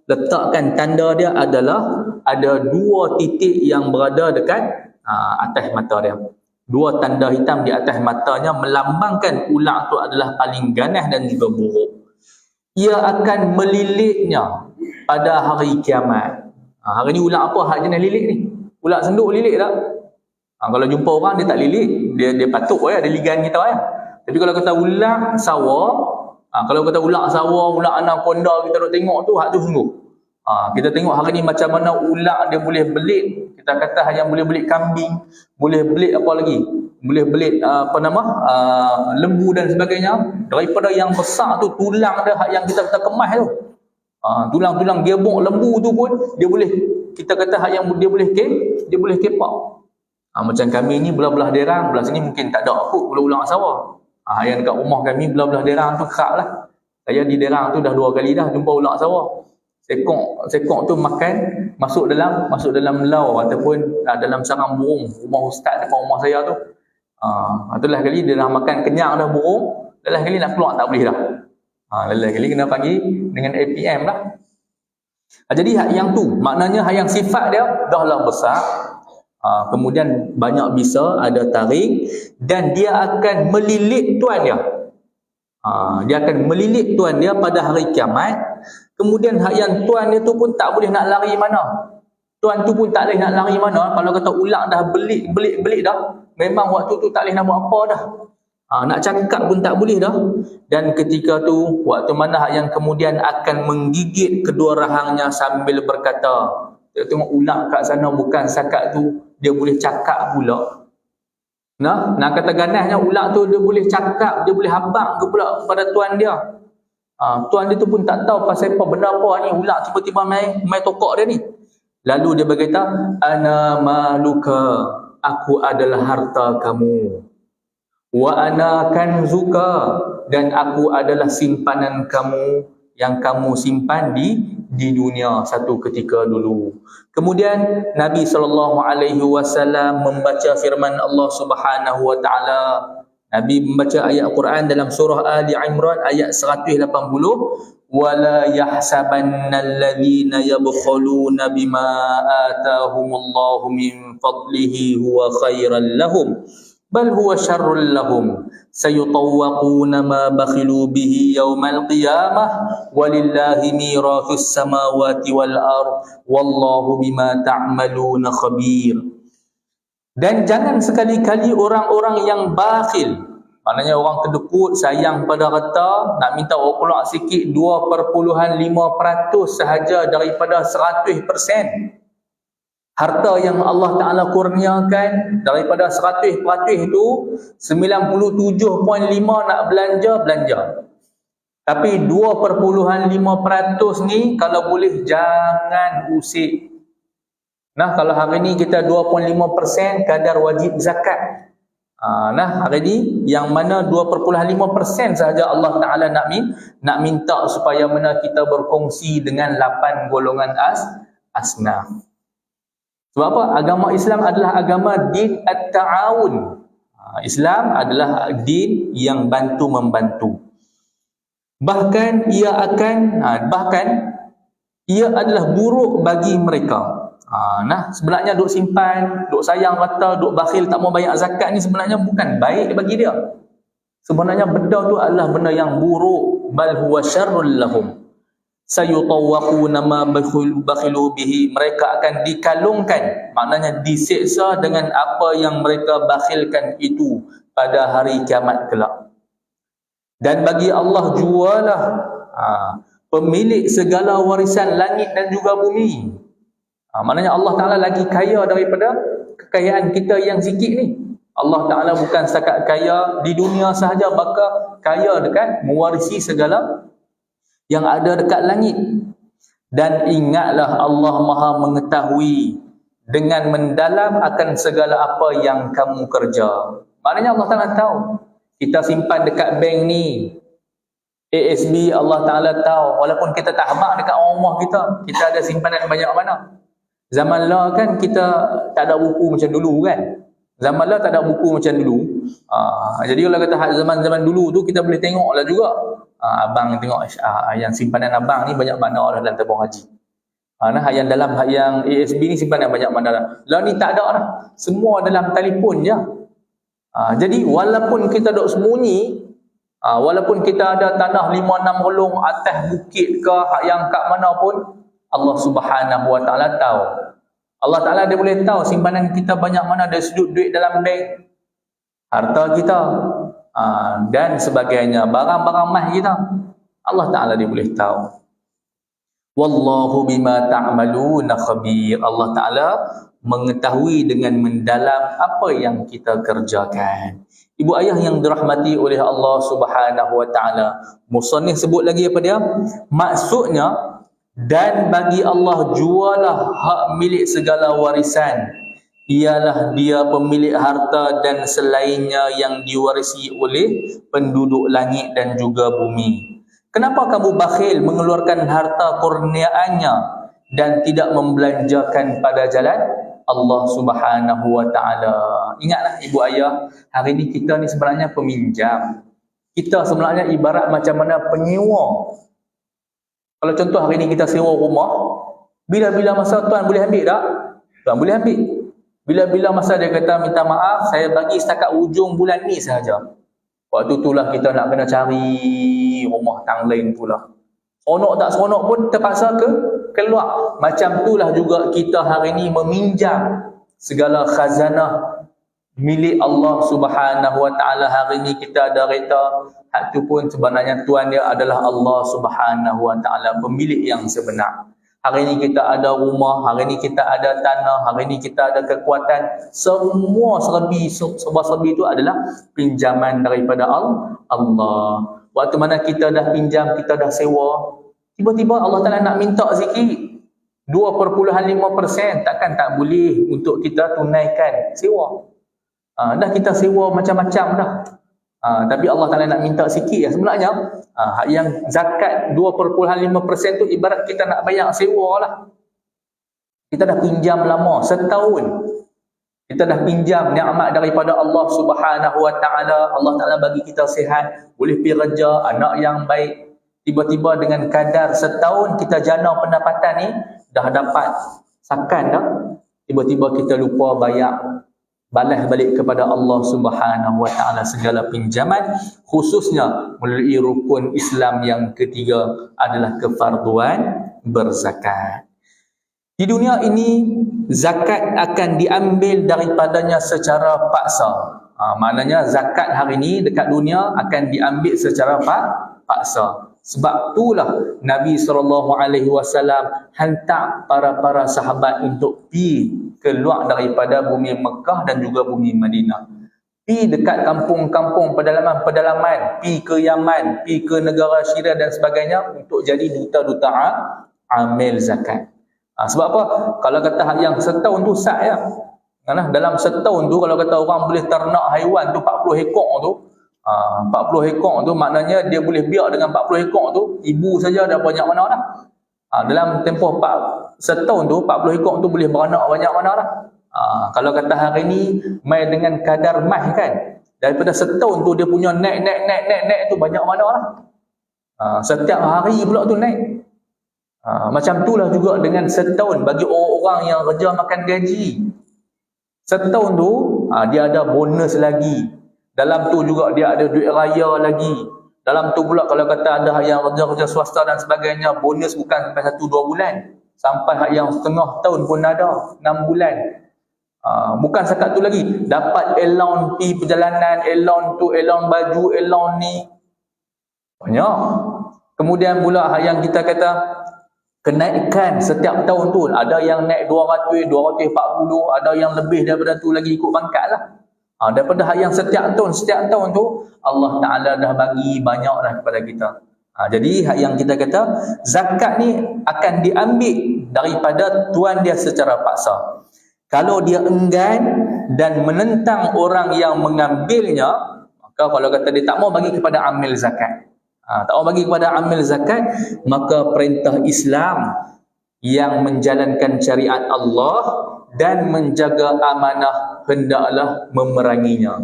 letakkan tanda dia adalah ada dua titik yang berada dekat atas mata dia. Dua tanda hitam di atas matanya melambangkan ular tu adalah paling ganas dan juga buruk. ia akan melilitnya pada hari kiamat. Hari ni ulat apa hak jenis lilit ni? Ulat senduk lilit tak? Kalau jumpa orang dia tak lilit, dia patuk ada ligan kita ya. Tapi kalau kata ulat sawah, kalau kata ulat sawah, ulat anaconda kita duk tengok tu, hak tu sungguh. Kita tengok hari ni macam mana ulat dia boleh belit. Kita kata yang boleh belit kambing, boleh belit apa lagi? Boleh belit lembu dan sebagainya. Daripada yang besar tu tulang dia hak yang kita kata kemas tu. Tulang-tulang gebok lembu tu pun dia boleh, kita kata hak yang dia boleh kepak. Macam kami ni belah-belah derang, belah sini mungkin tak ada kot ulang-ulang sawah. Yang dekat rumah kami belah-belah derang tu kerak lah. Saya di derang tu dah 2 kali dah jumpa ulang sawah. Sekok tu makan masuk dalam lau ataupun dalam sarang burung rumah ustaz depan rumah saya tu. Itulah kali dia dah makan kenyang dah burung, lelah kali nak keluar tak boleh dah. Lelah kali kena panggil dengan APM lah. Jadi hak yang tu maknanya hak yang sifat dia dah lah besar. Kemudian banyak bisa ada taring dan dia akan melilit tuan dia. Dia akan melilit tuan dia pada hari kiamat. Kemudian hak yang tuan dia tu pun tak boleh nak lari mana. Tuan tu pun tak boleh nak lari mana. Kalau kata ulang dah belit dah, memang waktu tu tak boleh nak buat apa dah. Nak cakap pun tak boleh dah. Dan ketika tu waktu mana hak yang kemudian akan menggigit kedua rahangnya sambil berkata, kita tengok ulang kat sana bukan sakat tu dia boleh cakap pula. Nak kata ganasnya ulang tu dia boleh cakap, dia boleh habaq ke pula pada tuan dia. Tuan dia tu pun tak tahu pasal apa benda apa ni ulang tiba-tiba mai tokok dia ni. Lalu dia berkata, ana maluka, aku adalah harta kamu. Wa ana kanzuka, dan aku adalah simpanan kamu yang kamu simpan di dunia satu ketika dulu. Kemudian Nabi SAW membaca firman Allah Subhanahu wa taala. Nabi membaca ayat Quran dalam surah Ali Imran ayat 180, wala yahsabannal ladzina yabkhuluna bima atahumullahu min fadlihi huwa khairan lahum bal huwa syarrul lahum sayutawwaquna ma bakhilu bihi yaumal qiyamah walillahi mirathus samawati wal ard wallahu bima ta'maluna khabir. Dan jangan sekali-kali orang-orang yang bakhil, maknanya orang kedekut, sayang pada harta, nak minta keluar sikit 2.5% sahaja daripada 100%. Harta yang Allah Ta'ala kurniakan daripada 100% tu 97.5 nak belanja. Tapi 2.5% ni kalau boleh jangan usik. Kalau hari ni kita 2.5% kadar wajib zakat. Hari ni yang mana 2.5% sahaja Allah Ta'ala nak minta supaya mana kita berkongsi dengan 8 golongan asnaf. Sebab apa? Agama Islam adalah agama din at-ta'awun. Islam adalah din yang bantu-membantu. Bahkan ia adalah buruk bagi mereka. Sebenarnya duk simpan, duk sayang harta, duk bakhil tak mau bayar zakat ni sebenarnya bukan baik bagi dia. Sebenarnya benda tu adalah benda yang buruk, bal huwa syarrul lahum. Sayutawwaquna ma bakhilu bihi, mereka akan dikalungkan, maknanya diseksa dengan apa yang mereka bakhilkan itu pada hari kiamat kelak. Dan bagi Allah jualah pemilik segala warisan langit dan juga bumi. Maknanya Allah Ta'ala lagi kaya daripada kekayaan kita yang sikit ni. Allah Ta'ala bukan setakat kaya di dunia sahaja, bahkan kaya dekat mewarisi segala yang ada dekat langit. Dan ingatlah Allah Maha mengetahui dengan mendalam akan segala apa yang kamu kerja. Maknanya Allah Ta'ala tahu. Kita simpan dekat bank ni, ASB, Allah Ta'ala tahu. Walaupun kita tak habaq dekat rumah kita ada simpanan banyak mana. Zaman lah kan kita tak ada buku macam dulu kan. Zaman lah tak ada buku macam dulu. Jadi kalau kata zaman-zaman dulu tu kita boleh tengok lah juga. Abang tengok yang simpanan abang ni banyak mana dah dalam tabung haji. Yang dalam yang ASB ni simpanan banyak mana dah. Lah ni tak ada dah. Semua dalam telefon je. Jadi walaupun kita duk sembunyi, Walaupun kita ada tanah 5-6 relung atas bukit ke yang kat mana pun, Allah Subhanahu Wa Taala tahu. Allah Taala dia boleh tahu simpanan kita banyak mana, ada sudut duit dalam bank, harta kita, dan sebagainya, barang-barang mah kita. Allah Taala dia boleh tahu. Wallahu bima ta'maluna khabir. Allah Taala mengetahui dengan mendalam apa yang kita kerjakan. Ibu ayah yang dirahmati oleh Allah Subhanahu Wa Taala, musannif sebut lagi apa dia? Maksudnya, dan bagi Allah jualah hak milik segala warisan, ialah dia pemilik harta dan selainnya yang diwarisi oleh penduduk langit dan juga bumi. Kenapa kamu bakhil mengeluarkan harta kurniaannya dan tidak membelanjakan pada jalan Allah Subhanahu Wa Taala? Ingatlah ibu ayah, hari ni kita ni sebenarnya peminjam. Kita sebenarnya ibarat macam mana penyewa. Kalau contoh hari ni kita sewa rumah, bila-bila masa tuan boleh ambil tak? Tuan boleh ambil. Bila-bila masa dia kata minta maaf, saya bagi setakat ujung bulan ni sahaja. Waktu itulah kita nak kena cari rumah tang lain pula. Seronok tak seronok pun terpaksa keluar. Macam itulah juga kita hari ni meminjam segala khazanah milik Allah Subhanahu Wa Taala. Hari ni kita ada kereta, hak tu pun sebenarnya tuan dia adalah Allah Subhanahu Wa Taala, pemilik yang sebenar. Hari ni kita ada rumah, hari ni kita ada tanah, hari ni kita ada kekuatan. Semua serba-serbi itu adalah pinjaman daripada Allah. Waktu mana kita dah pinjam, kita dah sewa, tiba-tiba Allah Ta'ala nak minta sikit 2.5%, takkan tak boleh untuk kita tunaikan sewa. Dah kita sewa macam-macam dah. Tapi Allah Ta'ala nak minta sikit ya. Sebenarnya yang zakat 2.5% tu ibarat kita nak bayar sewa lah. Kita dah pinjam lama, setahun kita dah pinjam nikmat daripada Allah Subhanahu Wa Taala. Allah Ta'ala bagi kita sihat, boleh pergi kerja, anak yang baik. Tiba-tiba dengan kadar setahun kita jana pendapatan ni, dah dapat sakan dah, tiba-tiba kita lupa bayar, balas balik kepada Allah Subhanahu Wa Taala segala pinjaman, khususnya melalui rukun Islam yang ketiga adalah kefarduan berzakat. Di dunia ini zakat akan diambil daripadanya secara paksa. Maknanya zakat hari ini dekat dunia akan diambil secara paksa. Sebab itulah Nabi SAW hantar para sahabat untuk pergi keluar daripada bumi Mekah dan juga bumi Madinah. Pergi dekat kampung-kampung pedalaman, pergi ke Yaman, pergi ke negara Syria dan sebagainya untuk jadi duta-duta amil zakat. Sebab apa? Kalau kata yang setahun tu sah ya. Dalam setahun tu kalau kata orang boleh ternak haiwan tu 40 ekor tu, 40 ekor tu maknanya dia boleh biak dengan 40 ekor tu, ibu saja dah banyak mana dah. Dalam tempoh setahun tu 40 ekor tu boleh beranak banyak mana dah. Kalau kata hari ni main dengan kadar mas kan, daripada setahun tu dia punya naik tu banyak mana dah. Setiap hari pula tu naik. Macam itulah juga dengan setahun bagi orang-orang yang kerja makan gaji. Setahun tu dia ada bonus lagi. Dalam tu juga dia ada duit raya lagi. Dalam tu pula kalau kata ada yang kerja-kerja swasta dan sebagainya, bonus bukan sampai 1-2 bulan, sampai yang setengah tahun pun ada, 6 bulan. Bukan sekat tu lagi, dapat allowance pi perjalanan, allowance tu, allowance baju, allowance ni, banyak. Kemudian pula yang kita kata kenaikan setiap tahun tu, ada yang naik 200, 240, ada yang lebih daripada tu lagi, ikut pangkat lah. Daripada yang setiap tahun tu Allah Ta'ala dah bagi banyak dah kepada kita. Jadi yang kita kata zakat ni akan diambil daripada tuan dia secara paksa. Kalau dia enggan dan menentang orang yang mengambilnya, maka kalau kata dia tak mau bagi kepada amil zakat, tak mau bagi kepada amil zakat, maka perintah Islam yang menjalankan syariat Allah dan menjaga amanah hendaklah memeranginya.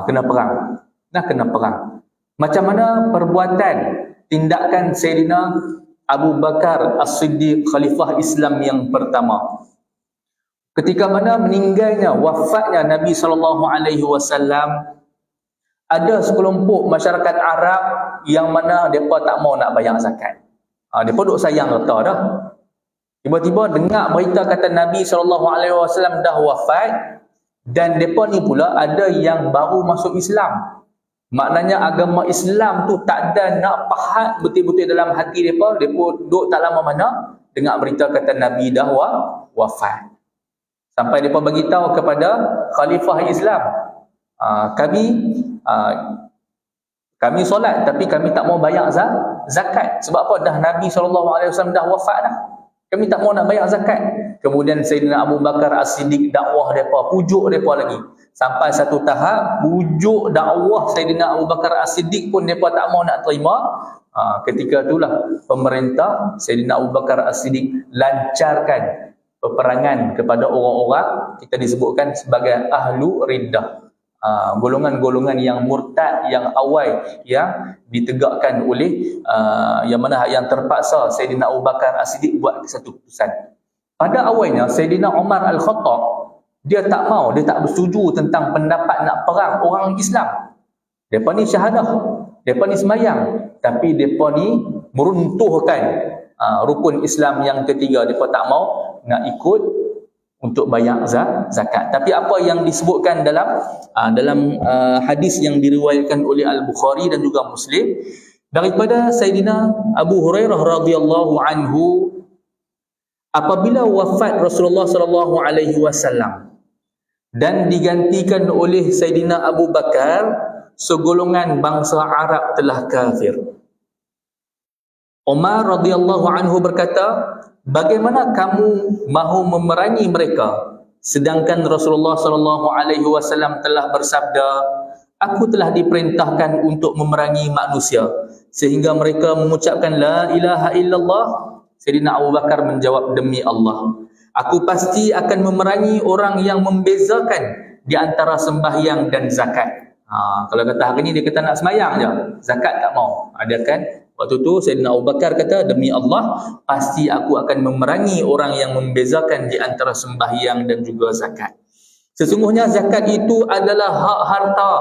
Kena perang. Kena perang. Macam mana perbuatan tindakan Sayyidina Abu Bakar As-Siddiq, Khalifah Islam yang pertama. Ketika mana meninggalnya, wafatnya Nabi SAW, ada sekelompok masyarakat Arab yang mana mereka tak mau nak bayar zakat. Mereka duk sayang harta dah. Tiba-tiba dengar berita kata Nabi SAW dah wafat, dan mereka ni pula ada yang baru masuk Islam. Maknanya agama Islam tu tak ada nak pahat betul-betul dalam hati mereka. Mereka duduk tak lama mana dengar berita kata Nabi dah wafat. Sampai mereka bagi tahu kepada Khalifah Islam, kami solat tapi kami tak mau bayar zakat. Sebab apa? Dah Nabi SAW dah wafat dah. Kami tak mau nak bayar zakat. Kemudian Sayyidina Abu Bakar As-Siddiq dakwah mereka, pujuk mereka lagi. Sampai satu tahap, pujuk dakwah Sayyidina Abu Bakar As-Siddiq pun mereka tak mau nak terima. Ketika itulah pemerintah Sayyidina Abu Bakar As-Siddiq lancarkan peperangan kepada orang-orang kita disebutkan sebagai Ahlu Riddah. Golongan-golongan yang murtad yang awal yang ditegakkan oleh yang terpaksa Sayyidina Abu Bakar As-Siddiq buat satu keputusan. Pada awalnya Sayyidina Umar Al-Khattab dia tak mau, dia tak bersetuju tentang pendapat nak perang orang Islam. Depa ni syahadah, depa ni semayang, tapi depa ni meruntuhkan rukun Islam yang ketiga. Depa tak mau nak ikut untuk bayar zakat. Tapi apa yang disebutkan dalam hadis yang diriwayatkan oleh Al-Bukhari dan juga Muslim daripada Sayyidina Abu Hurairah radhiyallahu anhu, apabila wafat Rasulullah sallallahu alaihi wasallam dan digantikan oleh Sayyidina Abu Bakar, segolongan bangsa Arab telah kafir. Umar radhiyallahu anhu berkata, bagaimana kamu mahu memerangi mereka sedangkan Rasulullah sallallahu alaihi wasallam telah bersabda, aku telah diperintahkan untuk memerangi manusia sehingga mereka mengucapkan la ilaha illallah. Sayyidina Abu Bakar menjawab, demi Allah, aku pasti akan memerangi orang yang membezakan di antara sembahyang dan zakat. Kalau kata hari ni dia kata nak sembahyang je, zakat tak mau. Ada kan? Waktu tu Sayyidina Abu Bakar kata, demi Allah, pasti aku akan memerangi orang yang membezakan di antara sembahyang dan juga zakat. Sesungguhnya zakat itu adalah hak harta.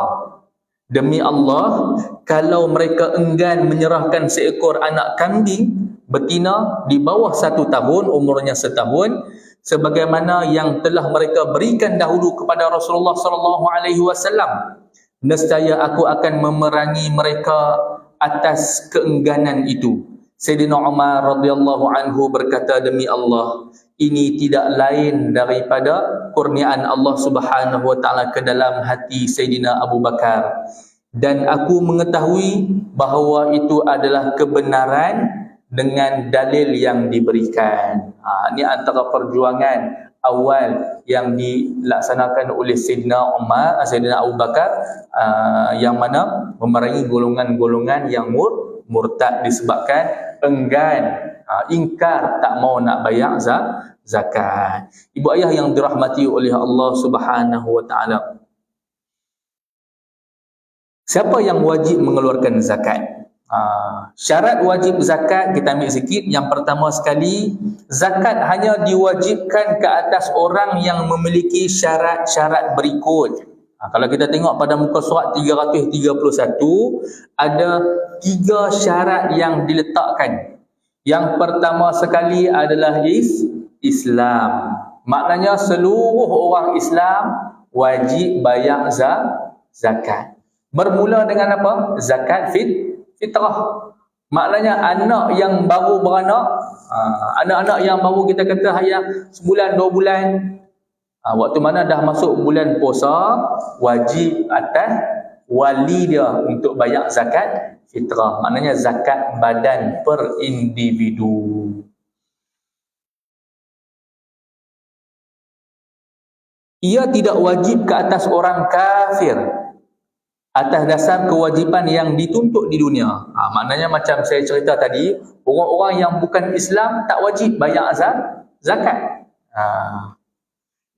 Demi Allah, kalau mereka enggan menyerahkan seekor anak kambing betina di bawah 1 tahun, umurnya setahun, sebagaimana yang telah mereka berikan dahulu kepada Rasulullah sallallahu alaihi wasallam, nescaya aku akan memerangi mereka atas keengganan itu. Sayyidina Umar radhiyallahu anhu berkata, demi Allah, ini tidak lain daripada kurniaan Allah Subhanahu wa taala ke dalam hati Sayyidina Abu Bakar, dan aku mengetahui bahawa itu adalah kebenaran dengan dalil yang diberikan. Ini antara perjuangan awal yang dilaksanakan oleh Sayyidina Umar, Sayyidina Abu Bakar, yang mana memerangi golongan-golongan yang murtad disebabkan enggan, ingkar, tak mau nak bayar zakat. Ibu ayah yang dirahmati oleh Allah Subhanahu wa taala, siapa yang wajib mengeluarkan zakat? Syarat wajib zakat kita ambil sikit. Yang pertama sekali, zakat hanya diwajibkan ke atas orang yang memiliki syarat-syarat berikut. Kalau kita tengok pada muka surat 331, ada 3 syarat yang diletakkan. Yang pertama sekali adalah Islam. Maknanya seluruh orang Islam wajib bayar zakat. Bermula dengan apa? Zakat fitrah. Maknanya anak yang baru beranak, anak-anak yang baru kita kata hanya sebulan 2 bulan, waktu mana dah masuk bulan puasa, wajib atas wali dia untuk bayar zakat fitrah. Maknanya zakat badan per individu. Ia tidak wajib ke atas orang kafir atas dasar kewajipan yang dituntut di dunia. Maknanya macam saya cerita tadi, orang-orang yang bukan Islam tak wajib bayar zakat.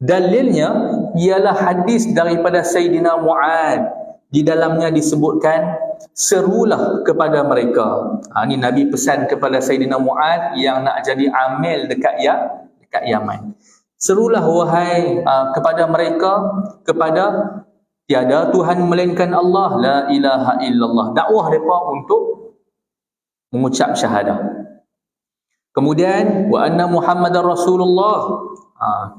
Dalilnya ialah hadis daripada Sayyidina Mu'ad. Di dalamnya disebutkan, serulah kepada mereka. Ini Nabi pesan kepada Sayyidina Mu'ad yang nak jadi amil dekat Yaman. Serulah wahai kepada mereka, kepada tiada Tuhan melainkan Allah, la ilaha illallah. Dakwah mereka untuk mengucap syahadah. Kemudian wa anna Muhammadar Rasulullah.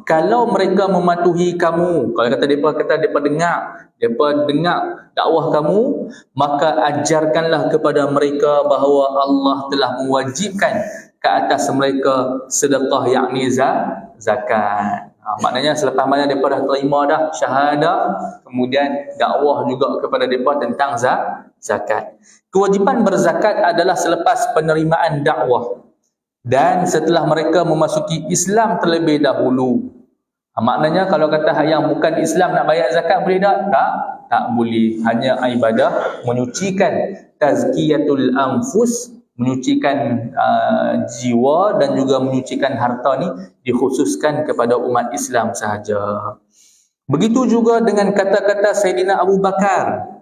Kalau mereka mematuhi kamu, kalau kata depa dengar dakwah kamu, maka ajarkanlah kepada mereka bahawa Allah telah mewajibkan ke atas mereka sedekah, yakni zakat. Maknanya selepas mana depa dah terima dah syahadah, kemudian dakwah juga kepada depa tentang zakat. Kewajipan berzakat adalah selepas penerimaan dakwah dan setelah mereka memasuki Islam terlebih dahulu. Maknanya kalau kata yang bukan Islam nak bayar zakat boleh tak? Tak boleh. Hanya ibadah menyucikan tazkiyatul anfus, menyucikan jiwa dan juga menyucikan harta ni dikhususkan kepada umat Islam sahaja. Begitu juga dengan kata-kata Sayyidina Abu Bakar.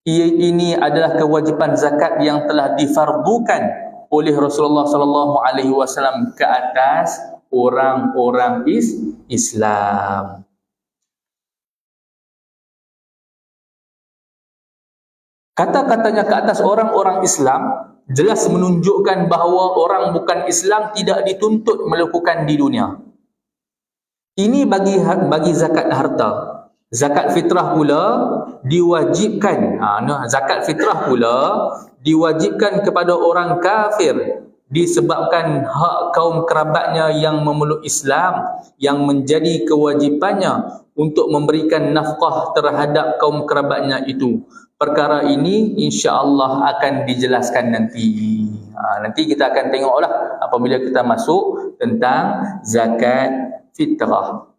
Ini adalah kewajipan zakat yang telah difardukan oleh Rasulullah sallallahu alaihi wasallam ke atas orang-orang Islam. Kata-katanya ke atas orang-orang Islam jelas menunjukkan bahawa orang bukan Islam tidak dituntut melakukan di dunia. Ini bagi zakat harta. Zakat fitrah pula diwajibkan. Zakat fitrah pula diwajibkan kepada orang kafir disebabkan hak kaum kerabatnya yang memeluk Islam yang menjadi kewajipannya untuk memberikan nafkah terhadap kaum kerabatnya itu. Perkara ini insya-Allah akan dijelaskan nanti. Nanti kita akan tengoklah apabila kita masuk tentang zakat fitrah.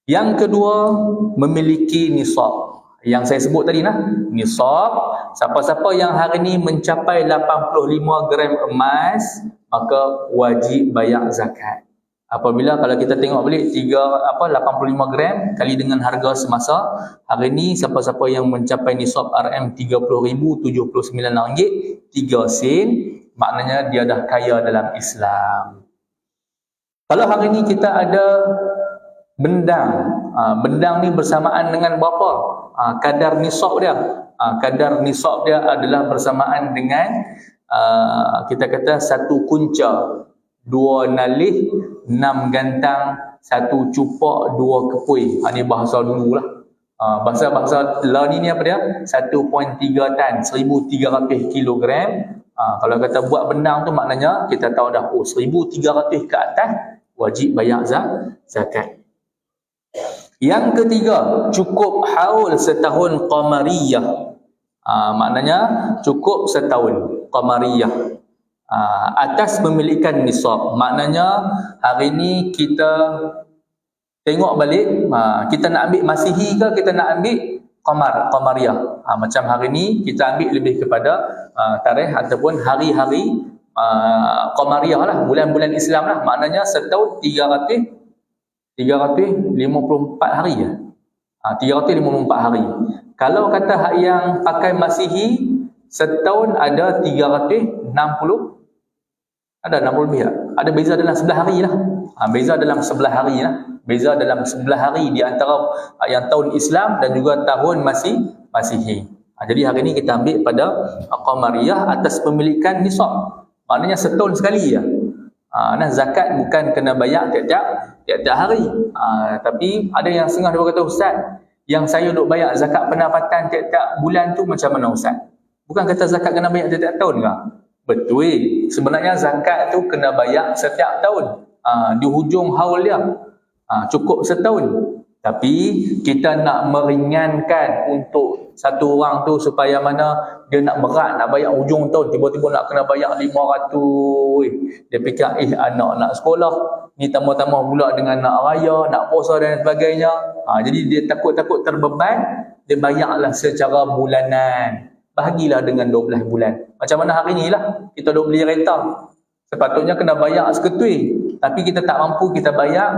Yang kedua, memiliki nisab. Yang saya sebut tadi nisab, siapa-siapa yang hari ini mencapai 85 gram emas, maka wajib bayar zakat. Apabila kalau kita tengok balik 85 gram kali dengan harga semasa, hari ini siapa-siapa yang mencapai nisab RM 30,079 ringgit 3 sen, maknanya dia dah kaya dalam Islam. Kalau hari ini kita ada bendang ni bersamaan dengan berapa kadar nisab dia. Kadar nisab dia adalah bersamaan dengan kita kata 1 kunca, 2 nalih, 6 gantang, 1 cupak, 2 kepui. Ini bahasa dululah. Bahasa lah ni apa dia? 1.3 tan, 1300 kilogram. Kalau kata buat bendang tu maknanya kita tahu dah 1300 ke atas wajib bayar zakat. Yang ketiga, cukup haul setahun qamariyah. Maknanya cukup setahun qamariyah atas memilikan nisab. Maknanya hari ini kita tengok balik, kita nak ambil masihi ke kita nak ambil qamariyah. Macam hari ini kita ambil lebih kepada tarikh ataupun hari-hari qamariyah lah, bulan-bulan Islam lah. Maknanya setahun 354 hari ya. 354 hari. Kalau kata hak yang pakai masihi, setahun ada 360, ada 60 lebih tak? Ada beza dalam 11 hari lah. Beza dalam 11 hari lah. Beza dalam 11 hari di antara yang tahun Islam dan juga tahun masihi. Jadi hari ini kita ambil pada qamariyah atas pemilikan nisab. Maknanya setahun sekali ya. Zakat bukan kena bayar tiap-tiap hari. Tapi ada yang setengah dia kata, Ustaz, yang saya duk bayar zakat pendapatan tiap-tiap bulan tu macam mana Ustaz? Bukan kata zakat kena bayar tiap-tiap tahun ke? Betul. Sebenarnya zakat tu kena bayar setiap tahun. Di hujung haul dia. Cukup setahun. Tapi kita nak meringankan untuk satu orang tu supaya mana dia nak berat nak bayar hujung tahun, tiba-tiba nak kena bayar 500. Dia fikir anak nak sekolah, ni tambah-tambah pula dengan nak raya, nak puasa dan sebagainya. Jadi dia takut-takut terbeban, dia bayarlah secara bulanan. Bahagilah dengan 12 bulan. Macam mana hari ni lah kita duk beli kereta, sepatutnya kena bayar seketui, tapi kita tak mampu, kita bayar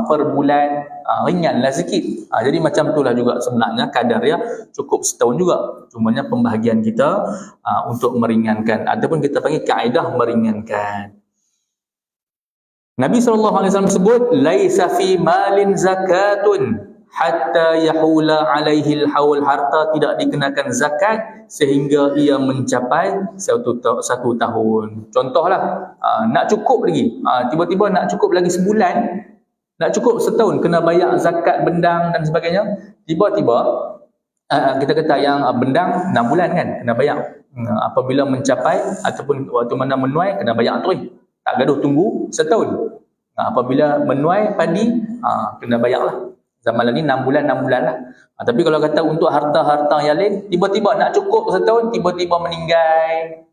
per bulan, ringanlah sikit. Jadi macam itulah juga sebenarnya kadar dia cukup setahun juga. Cumanya pembahagian kita untuk meringankan, ataupun kita panggil kaedah meringankan. Nabi SAW sebut, laisa fi malin zakatun hatta yahula alaihi al-haul, harta tidak dikenakan zakat sehingga ia mencapai satu tahun. Contohlah, nak cukup lagi, tiba-tiba nak cukup lagi sebulan, nak cukup setahun, kena bayar zakat bendang dan sebagainya. Tiba-tiba kita kata yang bendang 6 bulan kan kena bayar. Apabila mencapai ataupun waktu mana menuai kena bayar terus, tak gaduh tunggu setahun. Apabila menuai padi kena bayar lah. Zaman ni 6 bulan lah. Tapi kalau kata untuk harta-harta yang lain, tiba-tiba nak cukup setahun, tiba-tiba meninggal,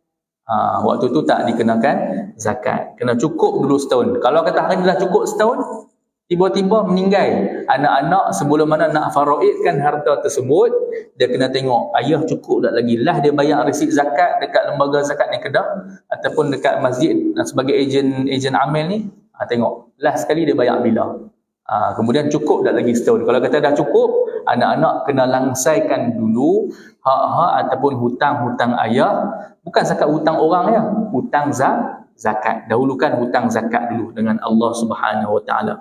waktu tu tak dikenakan zakat. Kena cukup dulu setahun. Kalau kata hari ni dah cukup setahun, tiba-tiba meninggal, anak-anak sebelum mana nak faraidkan harta tersebut, dia kena tengok ayah cukup tak lagi, lah dia bayar resit zakat dekat lembaga zakat ni Kedah ataupun dekat masjid sebagai ejen amil ni, tengok lah sekali dia bayar bila. Kemudian cukup tak lagi setahun. Kalau kata dah cukup, anak-anak kena langsaikan dulu hak-hak ataupun hutang-hutang ayah, bukan zakat hutang orang ya, hutang zakat. Dahulukan hutang zakat dulu dengan Allah Subhanahu Wa Taala.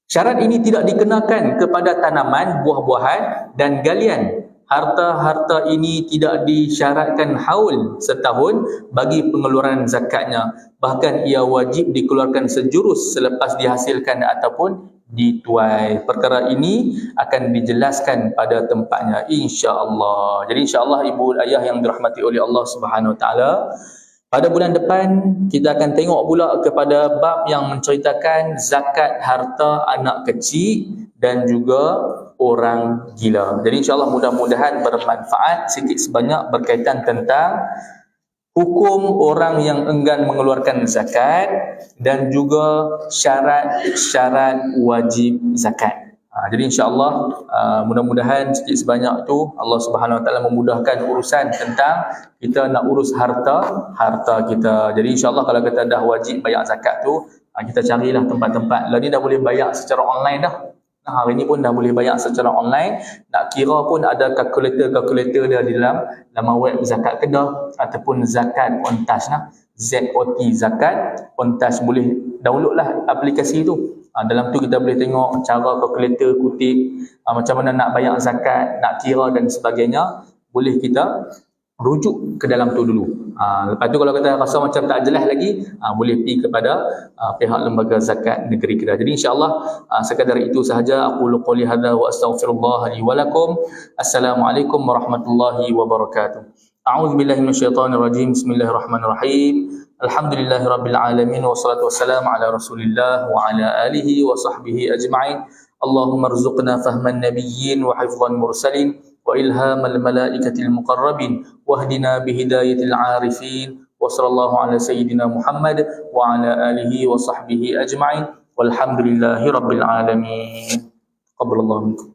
Syarat ini tidak dikenakan kepada tanaman, buah-buahan dan galian. Harta-harta ini tidak disyaratkan haul setahun bagi pengeluaran zakatnya. Bahkan ia wajib dikeluarkan sejurus selepas dihasilkan ataupun dituai. Perkara ini akan dijelaskan pada tempatnya insya-Allah. Jadi insya-Allah ibu ayah yang dirahmati oleh Allah Subhanahu Wa Taala, pada bulan depan kita akan tengok pula kepada bab yang menceritakan zakat harta anak kecil dan juga orang gila. Jadi insya-Allah mudah-mudahan bermanfaat sikit sebanyak berkaitan tentang hukum orang yang enggan mengeluarkan zakat dan juga syarat-syarat wajib zakat. Jadi insya-Allah mudah-mudahan sikit sebanyak tu Allah Subhanahu Wa Taala memudahkan urusan tentang kita nak urus harta kita. Jadi insya-Allah kalau kita dah wajib bayar zakat tu, kita carilah tempat-tempat. Lah ni dah boleh bayar secara online dah. Hari ni pun dah boleh bayar secara online. Nak kira pun ada kalkulator dia di dalam laman web Zakat Kedah ataupun Zakat On Touch lah. ZOT Zakat On Touch, boleh download lah aplikasi tu. Dalam tu kita boleh tengok cara kalkulator kutip, macam mana nak bayar zakat, nak kira dan sebagainya. Boleh kita rujuk ke dalam tu dulu. Lepas tu kalau kita rasa macam tak jelas lagi, boleh pergi kepada pihak lembaga zakat negeri kita. Jadi insya-Allah sekadar itu sahaja. Aku qouli hadza wa astaghfirullah li wa lakum. Assalamualaikum warahmatullahi wabarakatuh. A'udzubillahi minasyaitonir rajim. Bismillahirrahmanirrahim. Alhamdulillahirabbil alamin wassalatu wassalamu ala Rasulillah wa ala alihi wa sahbihi ajma'in. Allahumma rzuqna fahman nabiyyin wa hifdhan mursalin wa ilhamal malaikatil muqarrabin wahdina bihidayatil arifin wa sallallahu ala sayyidina Muhammad wa ala alihi wa sahbihi ajma'in walhamdulillahi rabbil alamin. Qabbalallahu minkum.